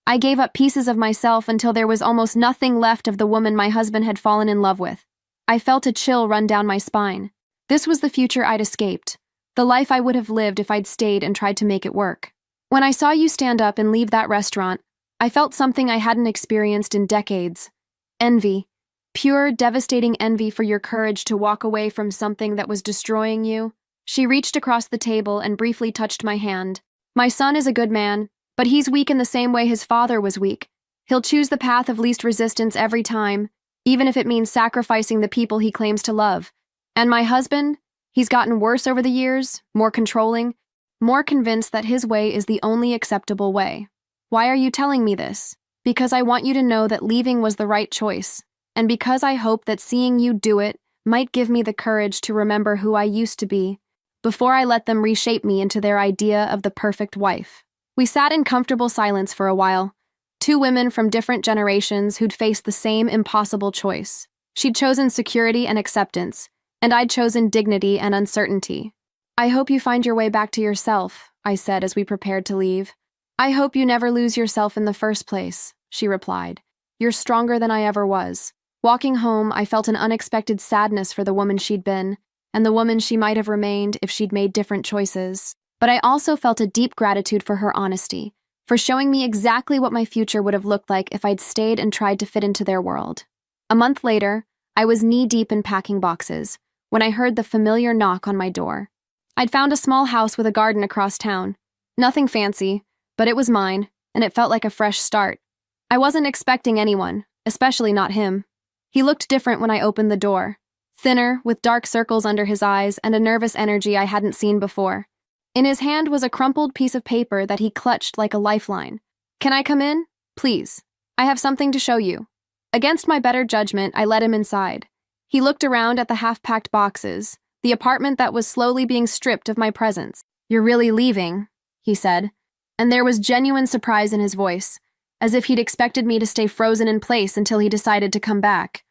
I gave up pieces of myself until there was almost nothing left of the woman my husband had fallen in love with. I felt a chill run down my spine. This was the future I'd escaped, the life I would have lived if I'd stayed and tried to make it work. When I saw you stand up and leave that restaurant, I felt something I hadn't experienced in decades. Envy. Pure, devastating envy for your courage to walk away from something that was destroying you. She reached across the table and briefly touched my hand. "My son is a good man, but he's weak in the same way his father was weak. He'll choose the path of least resistance every time, even if it means sacrificing the people he claims to love. And my husband? He's gotten worse over the years, more controlling, more convinced that his way is the only acceptable way. Why are you telling me this? Because I want you to know that leaving was the right choice, and because I hope that seeing you do it might give me the courage to remember who I used to be, before I let them reshape me into their idea of the perfect wife." We sat in comfortable silence for a while, two women from different generations who'd faced the same impossible choice. She'd chosen security and acceptance, and I'd chosen dignity and uncertainty. "I hope you find your way back to yourself," I said as we prepared to leave. "I hope you never lose yourself in the first place," she replied. "You're stronger than I ever was." Walking home, I felt an unexpected sadness for the woman she'd been, and the woman she might have remained if she'd made different choices. But I also felt a deep gratitude for her honesty, for showing me exactly what my future would have looked like if I'd stayed and tried to fit into their world. A month later, I was knee-deep in packing boxes, when I heard the familiar knock on my door. I'd found a small house with a garden across town. Nothing fancy, but it was mine, and it felt like a fresh start. I wasn't expecting anyone, especially not him. He looked different when I opened the door. Thinner, with dark circles under his eyes and a nervous energy I hadn't seen before. In his hand was a crumpled piece of paper that he clutched like a lifeline. "Can I come in? Please. I have something to show you." Against my better judgment, I let him inside. He looked around at the half-packed boxes, the apartment that was slowly being stripped of my presence. "You're really leaving," he said, and there was genuine surprise in his voice. as if he'd expected me to stay frozen in place until he decided to come back.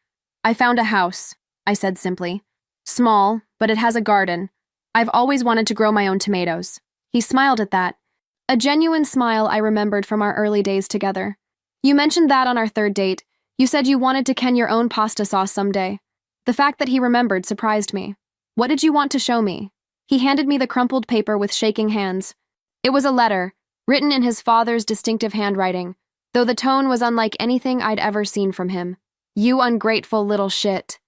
"I found a house," I said simply. "Small, but it has a garden. I've always wanted to grow my own tomatoes." He smiled at that, a genuine smile I remembered from our early days together. "You mentioned that on our third date. You said you wanted to can your own pasta sauce someday." The fact that he remembered surprised me. "What did you want to show me?" He handed me the crumpled paper with shaking hands. It was a letter, written in his father's distinctive handwriting, though the tone was unlike anything I'd ever seen from him. "You ungrateful little shit.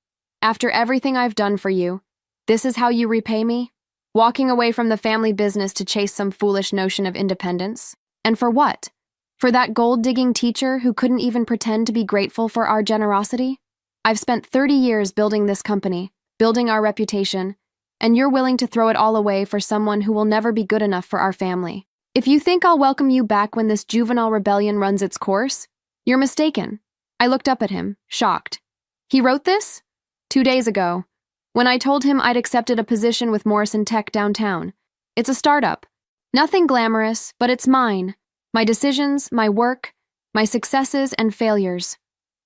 After everything I've done for you, this is how you repay me? Walking away from the family business to chase some foolish notion of independence? And for what? For that gold-digging teacher who couldn't even pretend to be grateful for our generosity? I've spent 30 years building this company, building our reputation, and you're willing to throw it all away for someone who will never be good enough for our family. If you think I'll welcome you back when this juvenile rebellion runs its course, you're mistaken." I looked up at him, shocked. "He wrote this?" 2 days ago, when I told him I'd accepted a position with Morrison Tech downtown. It's a startup. Nothing glamorous, but it's mine. My decisions, my work, my successes and failures.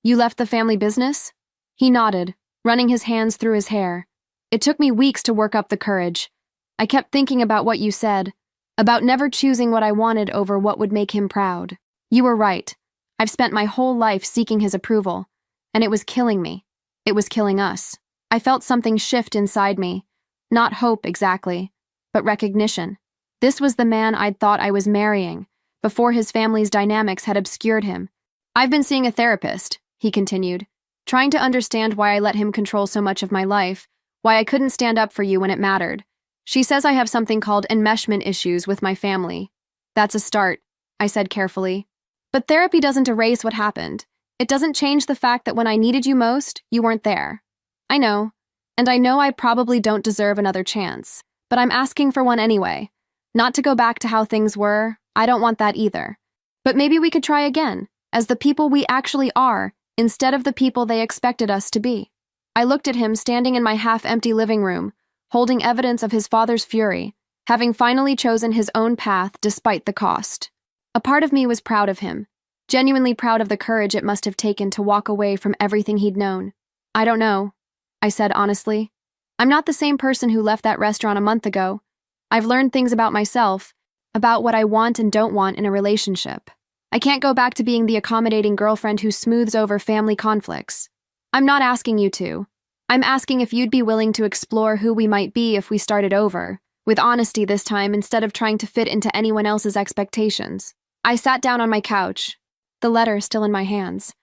"You left the family business?" He nodded, running his hands through his hair. "It took me weeks to work up the courage. I kept thinking about what you said, about never choosing what I wanted over what would make him proud. You were right. I've spent my whole life seeking his approval, and it was killing me. It was killing us." I felt something shift inside me. Not hope, exactly, but recognition. This was the man I'd thought I was marrying, before his family's dynamics had obscured him. "I've been seeing a therapist," he continued, "trying to understand why I let him control so much of my life, why I couldn't stand up for you when it mattered. She says I have something called enmeshment issues with my family." "That's a start," I said carefully. "But therapy doesn't erase what happened. It doesn't change the fact that when I needed you most, you weren't there." "I know, and I know I probably don't deserve another chance, but I'm asking for one anyway. Not to go back to how things were, I don't want that either. But maybe we could try again, as the people we actually are, instead of the people they expected us to be." I looked at him standing in my half-empty living room, holding evidence of his father's fury, having finally chosen his own path despite the cost. A part of me was proud of him, genuinely proud of the courage it must have taken to walk away from everything he'd known. "I don't know," I said honestly. "I'm not the same person who left that restaurant a month ago. I've learned things about myself, about what I want and don't want in a relationship. I can't go back to being the accommodating girlfriend who smooths over family conflicts. I'm not asking you to. I'm asking if you'd be willing to explore who we might be if we started over, with honesty this time instead of trying to fit into anyone else's expectations." I sat down on my couch, the letter still in my hands.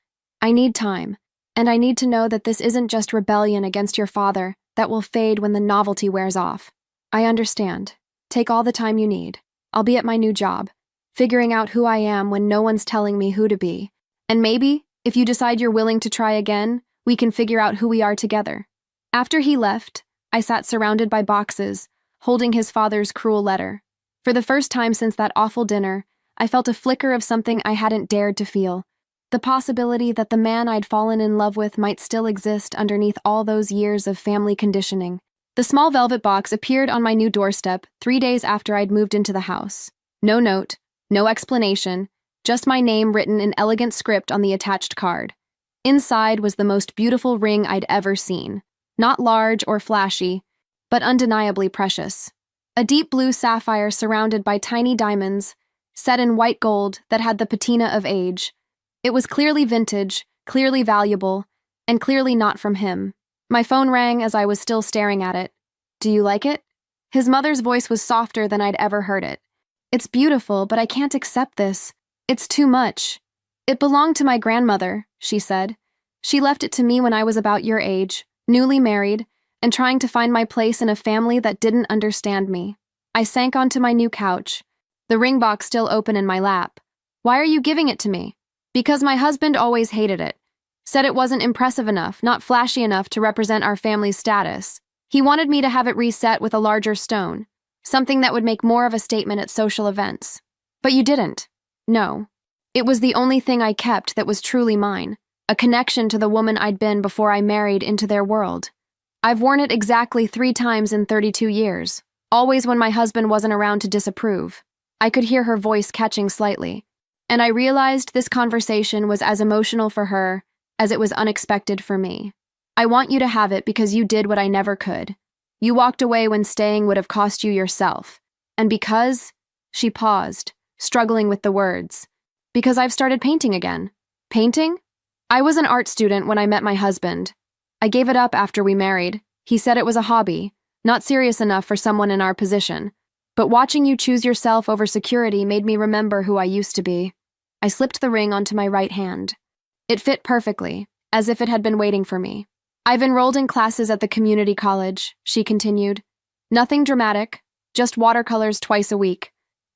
"I need time, and I need to know that this isn't just rebellion against your father that will fade when the novelty wears off. I understand. Take all the time you need. I'll be at my new job, figuring out who I am when no one's telling me who to be. And maybe, if you decide you're willing to try again, we can figure out who we are together." After he left, I sat surrounded by boxes, holding his father's cruel letter. For the first time since that awful dinner, I felt a flicker of something I hadn't dared to feel. The possibility that the man I'd fallen in love with might still exist underneath all those years of family conditioning. The small velvet box appeared on my new doorstep 3 days after I'd moved into the house. No note, no explanation, just my name written in elegant script on the attached card. Inside was the most beautiful ring I'd ever seen. Not large or flashy, but undeniably precious. A deep blue sapphire surrounded by tiny diamonds, set in white gold that had the patina of age. It was clearly vintage, clearly valuable, and clearly not from him. My phone rang as I was still staring at it. "Do you like it?" His mother's voice was softer than I'd ever heard it. "It's beautiful, but I can't accept this. It's too much." "It belonged to my grandmother," she said. "She left it to me when I was about your age, newly married, and trying to find my place in a family that didn't understand me." I sank onto my new couch, the ring box still open in my lap. "Why are you giving it to me?" "Because my husband always hated it. Said it wasn't impressive enough, not flashy enough to represent our family's status. He wanted me to have it reset with a larger stone, something that would make more of a statement at social events. But you didn't." "No. It was the only thing I kept that was truly mine, a connection to the woman I'd been before I married into their world. I've worn it exactly 3 times in 32 years, always when my husband wasn't around to disapprove." I could hear her voice catching slightly. And I realized this conversation was as emotional for her as it was unexpected for me. I want you to have it because you did what I never could. You walked away when staying would have cost you yourself. And because, she paused, struggling with the words, because I've started painting again. Painting? I was an art student when I met my husband. I gave it up after we married. He said it was a hobby, not serious enough for someone in our position. But watching you choose yourself over security made me remember who I used to be. I slipped the ring onto my right hand. It fit perfectly, as if it had been waiting for me. I've enrolled in classes at the community college, she continued. Nothing dramatic, just watercolors twice a week.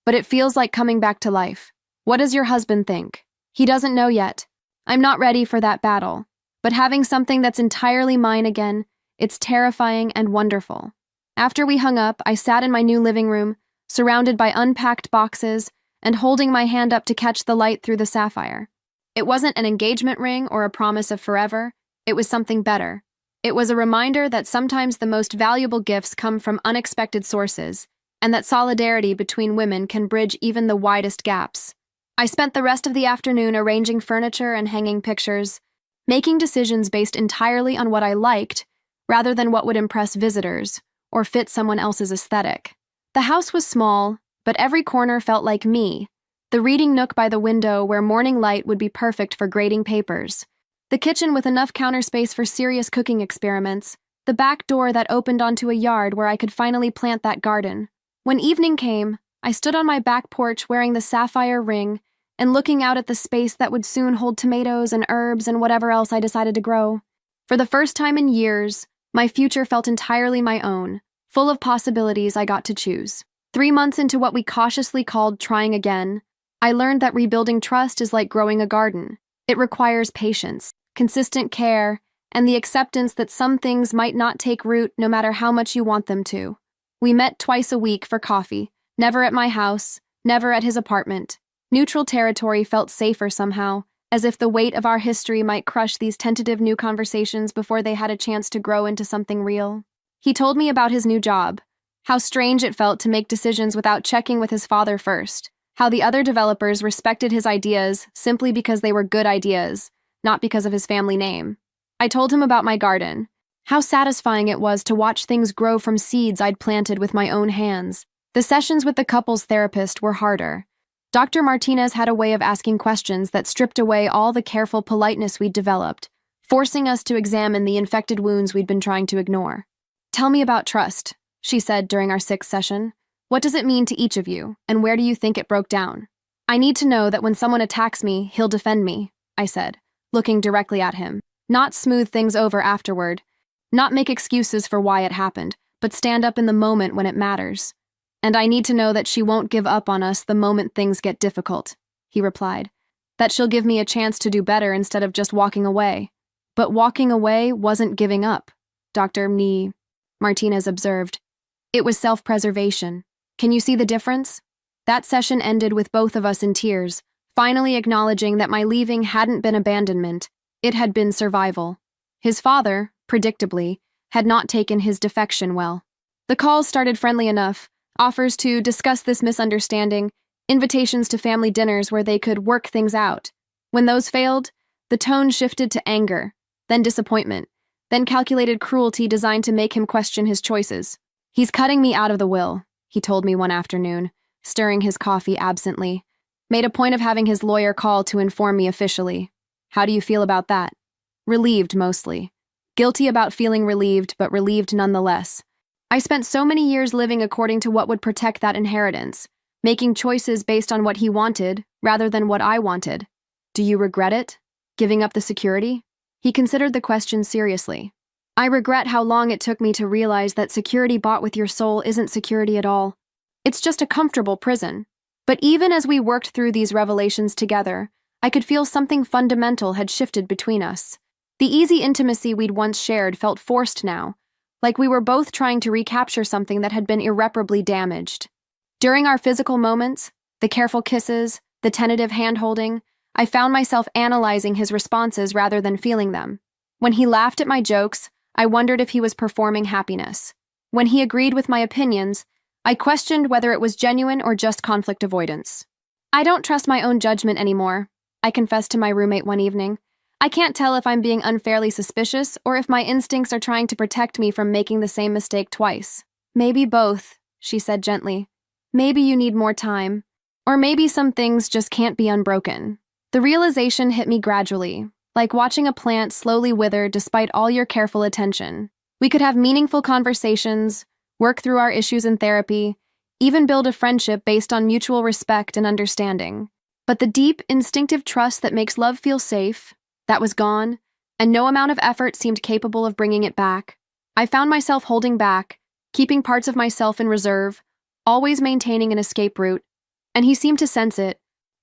But it feels like coming back to life. What does your husband think? He doesn't know yet. I'm not ready for that battle. But having something that's entirely mine again, it's terrifying and wonderful. After we hung up, I sat in my new living room, surrounded by unpacked boxes, and holding my hand up to catch the light through the sapphire. It wasn't an engagement ring or a promise of forever. It was something better. It was a reminder that sometimes the most valuable gifts come from unexpected sources, and that solidarity between women can bridge even the widest gaps. I spent the rest of the afternoon arranging furniture and hanging pictures, making decisions based entirely on what I liked, rather than what would impress visitors or fit someone else's aesthetic. The house was small, but every corner felt like me. The reading nook by the window where morning light would be perfect for grading papers. The kitchen with enough counter space for serious cooking experiments. The back door that opened onto a yard where I could finally plant that garden. When evening came, I stood on my back porch wearing the sapphire ring and looking out at the space that would soon hold tomatoes and herbs and whatever else I decided to grow. For the first time in years, my future felt entirely my own, full of possibilities I got to choose. 3 months into what we cautiously called trying again, I learned that rebuilding trust is like growing a garden. It requires patience, consistent care, and the acceptance that some things might not take root no matter how much you want them to. We met twice a week for coffee, never at my house, never at his apartment. Neutral territory felt safer somehow, as if the weight of our history might crush these tentative new conversations before they had a chance to grow into something real. He told me about his new job, how strange it felt to make decisions without checking with his father first, how the other developers respected his ideas simply because they were good ideas, not because of his family name. I told him about my garden, how satisfying it was to watch things grow from seeds I'd planted with my own hands. The sessions with the couples therapist were harder. Dr. Martinez had a way of asking questions that stripped away all the careful politeness we'd developed, forcing us to examine the infected wounds we'd been trying to ignore. "Tell me about trust," she said during our 6th session. "What does it mean to each of you, and where do you think it broke down?" "I need to know that when someone attacks me, he'll defend me," I said, looking directly at him. "Not smooth things over afterward, not make excuses for why it happened, but stand up in the moment when it matters. And I need to know that she won't give up on us the moment things get difficult," he replied. "That she'll give me a chance to do better instead of just walking away." "But walking away wasn't giving up," Dr. Martinez observed. "It was self-preservation. Can you see the difference?" That session ended with both of us in tears, finally acknowledging that my leaving hadn't been abandonment, it had been survival. His father, predictably, had not taken his defection well. The calls started friendly enough, offers to discuss this misunderstanding, invitations to family dinners where they could work things out. When those failed, the tone shifted to anger, then disappointment, then calculated cruelty designed to make him question his choices. "He's cutting me out of the will," he told me one afternoon, stirring his coffee absently. "Made a point of having his lawyer call to inform me officially. How do you feel about that?" Relieved, mostly. Guilty about feeling relieved, but relieved nonetheless. I spent so many years living according to what would protect that inheritance, making choices based on what he wanted rather than what I wanted. "Do you regret it? Giving up the security?" He considered the question seriously. "I regret how long it took me to realize that security bought with your soul isn't security at all. It's just a comfortable prison." But even as we worked through these revelations together, I could feel something fundamental had shifted between us. The easy intimacy we'd once shared felt forced now, like we were both trying to recapture something that had been irreparably damaged. During our physical moments, the careful kisses, the tentative hand-holding, I found myself analyzing his responses rather than feeling them. When he laughed at my jokes, I wondered if he was performing happiness. When he agreed with my opinions, I questioned whether it was genuine or just conflict avoidance. I don't trust my own judgment anymore, I confessed to my roommate one evening. I can't tell if I'm being unfairly suspicious or if my instincts are trying to protect me from making the same mistake twice. Maybe both, she said gently. Maybe you need more time. Or maybe some things just can't be unbroken. The realization hit me gradually, like watching a plant slowly wither despite all your careful attention. We could have meaningful conversations, work through our issues in therapy, even build a friendship based on mutual respect and understanding. But the deep, instinctive trust that makes love feel safe, that was gone, and no amount of effort seemed capable of bringing it back. I found myself holding back, keeping parts of myself in reserve, always maintaining an escape route, and he seemed to sense it,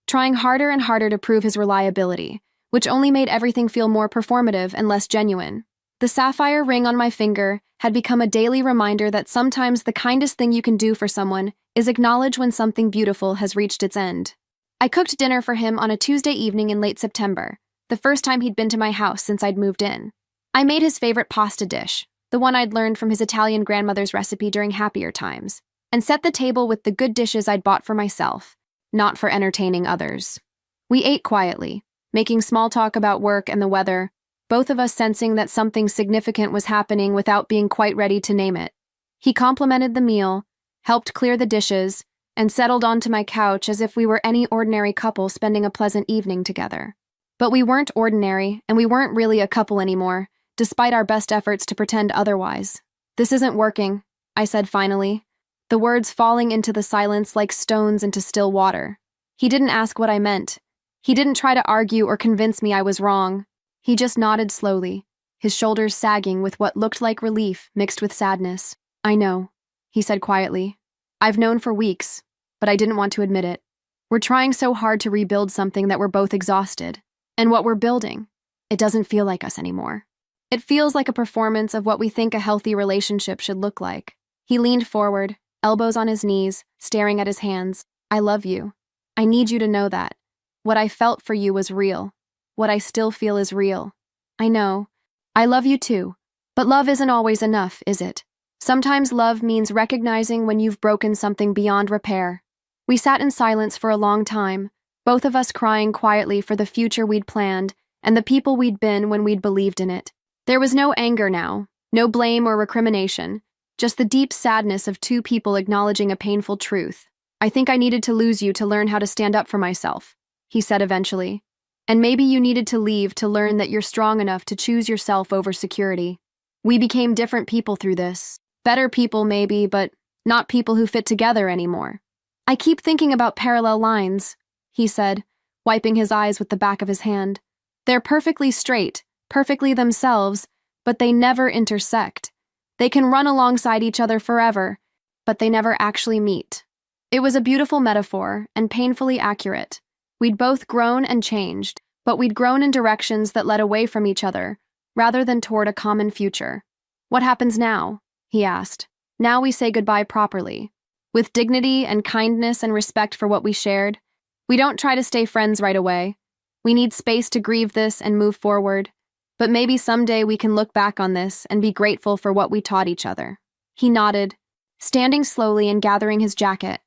trying harder and harder to prove his reliability, which only made everything feel more performative and less genuine. The sapphire ring on my finger had become a daily reminder that sometimes the kindest thing you can do for someone is acknowledge when something beautiful has reached its end. I cooked dinner for him on a Tuesday evening in late September, the first time he'd been to my house since I'd moved in. I made his favorite pasta dish, the one I'd learned from his Italian grandmother's recipe during happier times, and set the table with the good dishes I'd bought for myself, not for entertaining others. We ate quietly, making small talk about work and the weather, both of us sensing that something significant was happening without being quite ready to name it. He complimented the meal, helped clear the dishes, and settled onto my couch as if we were any ordinary couple spending a pleasant evening together. But we weren't ordinary, and we weren't really a couple anymore, despite our best efforts to pretend otherwise. "This isn't working," I said finally, the words falling into the silence like stones into still water. He didn't ask what I meant. He didn't try to argue or convince me I was wrong. He just nodded slowly, his shoulders sagging with what looked like relief mixed with sadness. "I know," he said quietly. "I've known for weeks, but I didn't want to admit it. We're trying so hard to rebuild something that we're both exhausted. And what we're building, it doesn't feel like us anymore. It feels like a performance of what we think a healthy relationship should look like." He leaned forward, elbows on his knees, staring at his hands. "I love you. I need you to know that. What I felt for you was real. What I still feel is real. I know. I love you too. But love isn't always enough, is it? Sometimes love means recognizing when you've broken something beyond repair." We sat in silence for a long time, both of us crying quietly for the future we'd planned and the people we'd been when we'd believed in it. There was no anger now, no blame or recrimination, just the deep sadness of two people acknowledging a painful truth. "I think I needed to lose you to learn how to stand up for myself," he said eventually. "And maybe you needed to leave to learn that you're strong enough to choose yourself over security. We became different people through this. Better people maybe, but not people who fit together anymore." "I keep thinking about parallel lines," he said, wiping his eyes with the back of his hand. "They're perfectly straight, perfectly themselves, but they never intersect. They can run alongside each other forever, but they never actually meet." It was a beautiful metaphor and painfully accurate. We'd both grown and changed, but we'd grown in directions that led away from each other, rather than toward a common future. "What happens now?" he asked. "Now we say goodbye properly, with dignity and kindness and respect for what we shared. We don't try to stay friends right away. We need space to grieve this and move forward. But maybe someday we can look back on this and be grateful for what we taught each other." He nodded, standing slowly and gathering his jacket.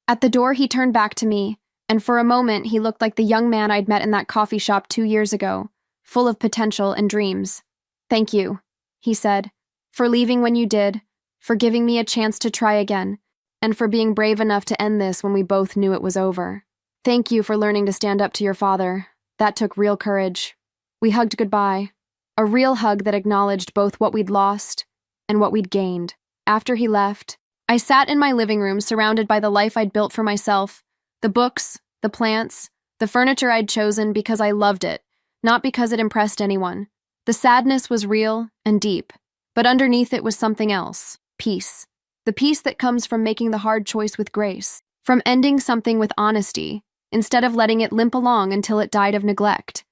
At the door, he turned back to me, and for a moment he looked like the young man I'd met in that coffee shop 2 years ago, full of potential and dreams. "Thank you," he said, "for leaving when you did, for giving me a chance to try again, and for being brave enough to end this when we both knew it was over. Thank you for learning to stand up to your father. That took real courage." We hugged goodbye, a real hug that acknowledged both what we'd lost and what we'd gained. After he left, I sat in my living room surrounded by the life I'd built for myself, the books, the plants, the furniture I'd chosen because I loved it, not because it impressed anyone. The sadness was real and deep, but underneath it was something else: peace. The peace that comes from making the hard choice with grace, from ending something with honesty, instead of letting it limp along until it died of neglect.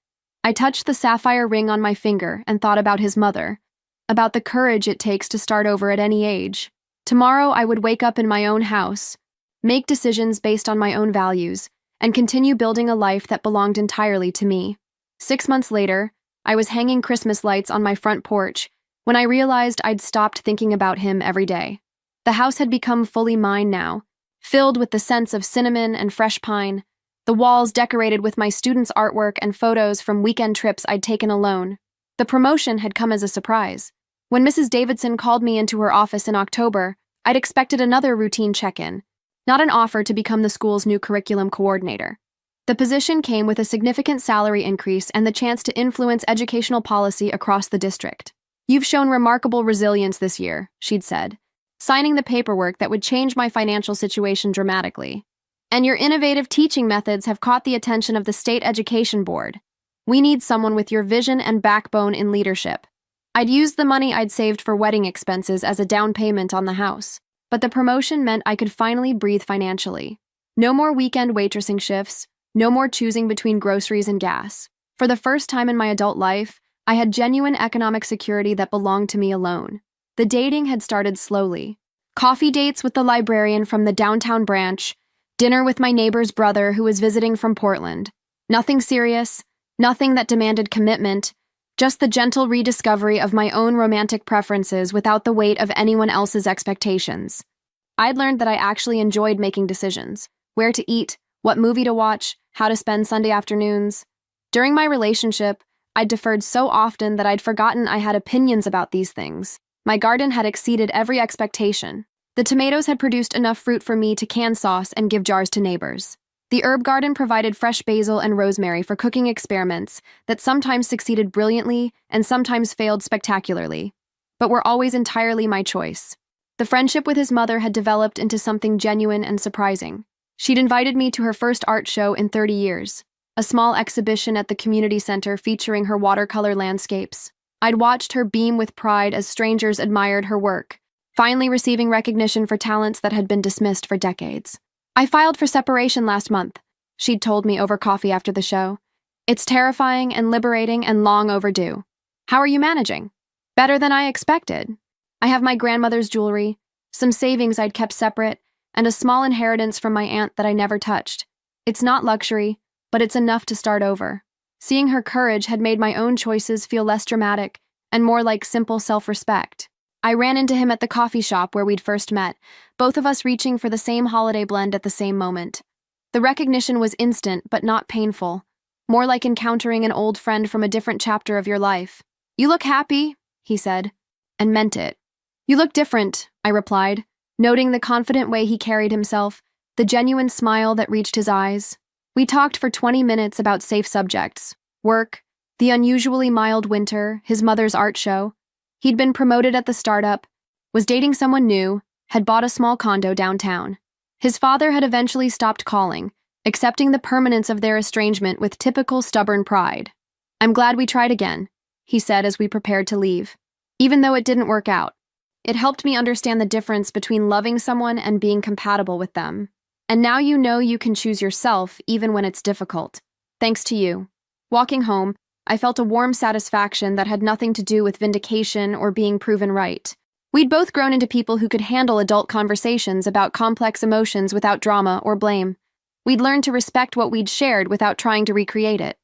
I touched the sapphire ring on my finger and thought about his mother, about the courage it takes to start over at any age. Tomorrow I would wake up in my own house, make decisions based on my own values, and continue building a life that belonged entirely to me. 6 months later, I was hanging Christmas lights on my front porch when I realized I'd stopped thinking about him every day. The house had become fully mine now, filled with the scents of cinnamon and fresh pine, the walls decorated with my students' artwork and photos from weekend trips I'd taken alone. The promotion had come as a surprise. When Mrs. Davidson called me into her office in October, I'd expected another routine check-in, not an offer to become the school's new curriculum coordinator. The position came with a significant salary increase and the chance to influence educational policy across the district. "You've shown remarkable resilience this year," she'd said, signing the paperwork that would change my financial situation dramatically. "And your innovative teaching methods have caught the attention of the State Education Board. We need someone with your vision and backbone in leadership." I'd used the money I'd saved for wedding expenses as a down payment on the house, but the promotion meant I could finally breathe financially. No more weekend waitressing shifts, no more choosing between groceries and gas. For the first time in my adult life, I had genuine economic security that belonged to me alone. The dating had started slowly. Coffee dates with the librarian from the downtown branch, dinner with my neighbor's brother who was visiting from Portland. Nothing serious, nothing that demanded commitment, just the gentle rediscovery of my own romantic preferences without the weight of anyone else's expectations. I'd learned that I actually enjoyed making decisions: where to eat, what movie to watch, how to spend Sunday afternoons. During my relationship, I'd deferred so often that I'd forgotten I had opinions about these things. My garden had exceeded every expectation. The tomatoes had produced enough fruit for me to can sauce and give jars to neighbors. The herb garden provided fresh basil and rosemary for cooking experiments that sometimes succeeded brilliantly and sometimes failed spectacularly, but were always entirely my choice. The friendship with his mother had developed into something genuine and surprising. She'd invited me to her first art show in 30 years, a small exhibition at the community center featuring her watercolor landscapes. I'd watched her beam with pride as strangers admired her work, finally receiving recognition for talents that had been dismissed for decades. "I filed for separation last month," she'd told me over coffee after the show. "It's terrifying and liberating and long overdue. How are you managing?" "Better than I expected. I have my grandmother's jewelry, some savings I'd kept separate, and a small inheritance from my aunt that I never touched. It's not luxury, but it's enough to start over." Seeing her courage had made my own choices feel less dramatic and more like simple self-respect. I ran into him at the coffee shop where we'd first met, both of us reaching for the same holiday blend at the same moment. The recognition was instant but not painful, more like encountering an old friend from a different chapter of your life. "You look happy," he said, and meant it. "You look different," I replied, noting the confident way he carried himself, the genuine smile that reached his eyes. We talked for 20 minutes about safe subjects: work, the unusually mild winter, his mother's art show. He'd been promoted at the startup, was dating someone new, had bought a small condo downtown. His father had eventually stopped calling, accepting the permanence of their estrangement with typical stubborn pride. "I'm glad we tried again," he said as we prepared to leave. "Even though it didn't work out, it helped me understand the difference between loving someone and being compatible with them. And now you know you can choose yourself even when it's difficult. Thanks to you." Walking home, I felt a warm satisfaction that had nothing to do with vindication or being proven right. We'd both grown into people who could handle adult conversations about complex emotions without drama or blame. We'd learned to respect what we'd shared without trying to recreate it.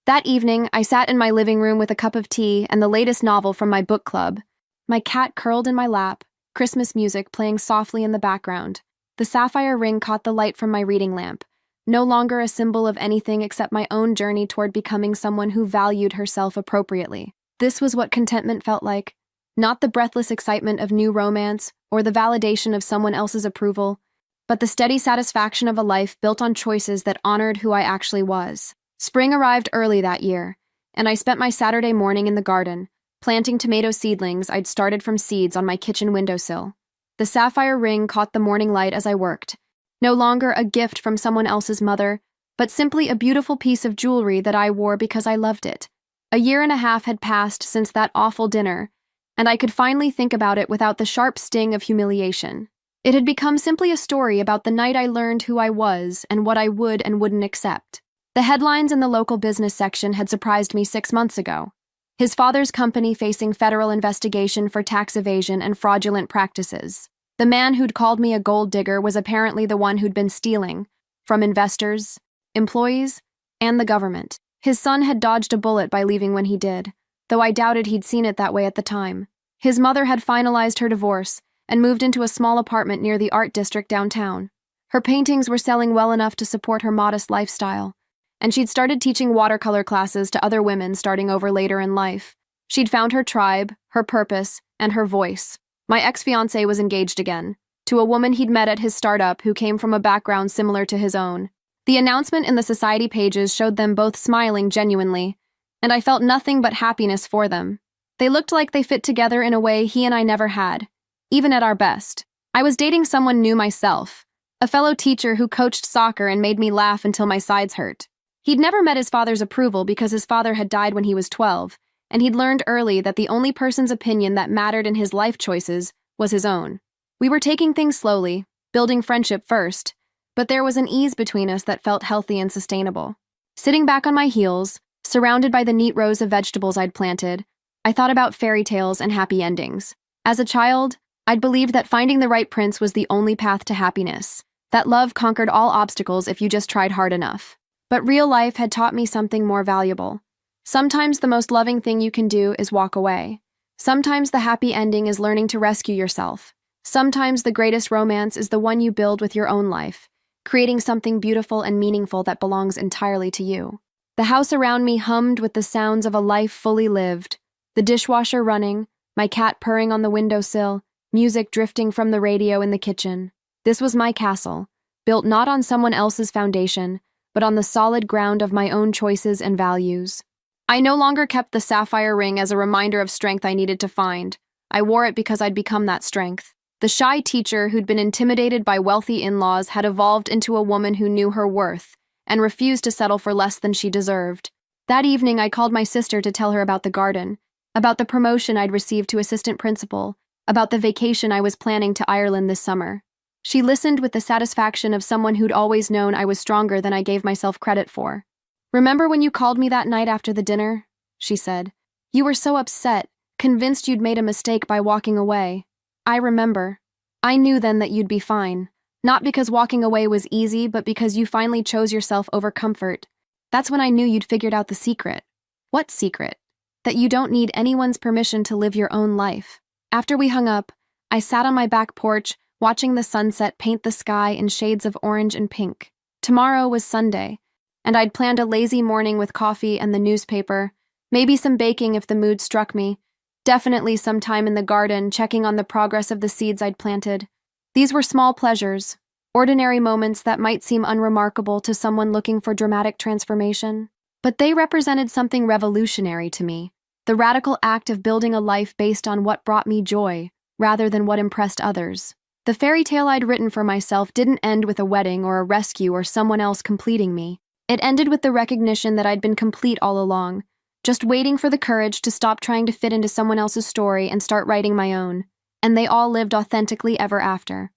That evening, I sat in my living room with a cup of tea and the latest novel from my book club. My cat curled in my lap, Christmas music playing softly in the background. The sapphire ring caught the light from my reading lamp, no longer a symbol of anything except my own journey toward becoming someone who valued herself appropriately. This was what contentment felt like, not the breathless excitement of new romance or the validation of someone else's approval, but the steady satisfaction of a life built on choices that honored who I actually was. Spring arrived early that year, and I spent my Saturday morning in the garden, planting tomato seedlings I'd started from seeds on my kitchen windowsill. The sapphire ring caught the morning light as I worked, no longer a gift from someone else's mother, but simply a beautiful piece of jewelry that I wore because I loved it. A year and a half had passed since that awful dinner, and I could finally think about it without the sharp sting of humiliation. It had become simply a story about the night I learned who I was and what I would and wouldn't accept. The headlines in the local business section had surprised me 6 months ago. His father's company facing federal investigation for tax evasion and fraudulent practices. The man who'd called me a gold digger was apparently the one who'd been stealing from investors, employees, and the government. His son had dodged a bullet by leaving when he did, though I doubted he'd seen it that way at the time. His mother had finalized her divorce and moved into a small apartment near the art district downtown. Her paintings were selling well enough to support her modest lifestyle, and she'd started teaching watercolor classes to other women starting over later in life. She'd found her tribe, her purpose, and her voice. My ex-fiancé was engaged again, to a woman he'd met at his startup who came from a background similar to his own. The announcement in the society pages showed them both smiling genuinely, and I felt nothing but happiness for them. They looked like they fit together in a way he and I never had, even at our best. I was dating someone new myself, a fellow teacher who coached soccer and made me laugh until my sides hurt. He'd never met his father's approval because his father had died when he was 12, and he'd learned early that the only person's opinion that mattered in his life choices was his own. We were taking things slowly, building friendship first, but there was an ease between us that felt healthy and sustainable. Sitting back on my heels, surrounded by the neat rows of vegetables I'd planted, I thought about fairy tales and happy endings. As a child, I'd believed that finding the right prince was the only path to happiness, that love conquered all obstacles if you just tried hard enough. But real life had taught me something more valuable. Sometimes the most loving thing you can do is walk away. Sometimes the happy ending is learning to rescue yourself. Sometimes the greatest romance is the one you build with your own life, creating something beautiful and meaningful that belongs entirely to you. The house around me hummed with the sounds of a life fully lived, the dishwasher running, my cat purring on the windowsill, music drifting from the radio in the kitchen. This was my castle, built not on someone else's foundation, but on the solid ground of my own choices and values. I no longer kept the sapphire ring as a reminder of strength I needed to find. I wore it because I'd become that strength. The shy teacher who'd been intimidated by wealthy in-laws had evolved into a woman who knew her worth and refused to settle for less than she deserved. That evening, I called my sister to tell her about the garden, about the promotion I'd received to assistant principal, about the vacation I was planning to Ireland this summer. She listened with the satisfaction of someone who'd always known I was stronger than I gave myself credit for. "Remember when you called me that night after the dinner?" she said. "You were so upset, convinced you'd made a mistake by walking away." "I remember. I knew then that you'd be fine. Not because walking away was easy, but because you finally chose yourself over comfort. That's when I knew you'd figured out the secret." "What secret?" "That you don't need anyone's permission to live your own life." After we hung up, I sat on my back porch, watching the sunset paint the sky in shades of orange and pink. Tomorrow was Sunday, and I'd planned a lazy morning with coffee and the newspaper, maybe some baking if the mood struck me, definitely some time in the garden checking on the progress of the seeds I'd planted. These were small pleasures, ordinary moments that might seem unremarkable to someone looking for dramatic transformation, but they represented something revolutionary to me, the radical act of building a life based on what brought me joy, rather than what impressed others. The fairy tale I'd written for myself didn't end with a wedding or a rescue or someone else completing me. It ended with the recognition that I'd been complete all along, just waiting for the courage to stop trying to fit into someone else's story and start writing my own. And they all lived authentically ever after.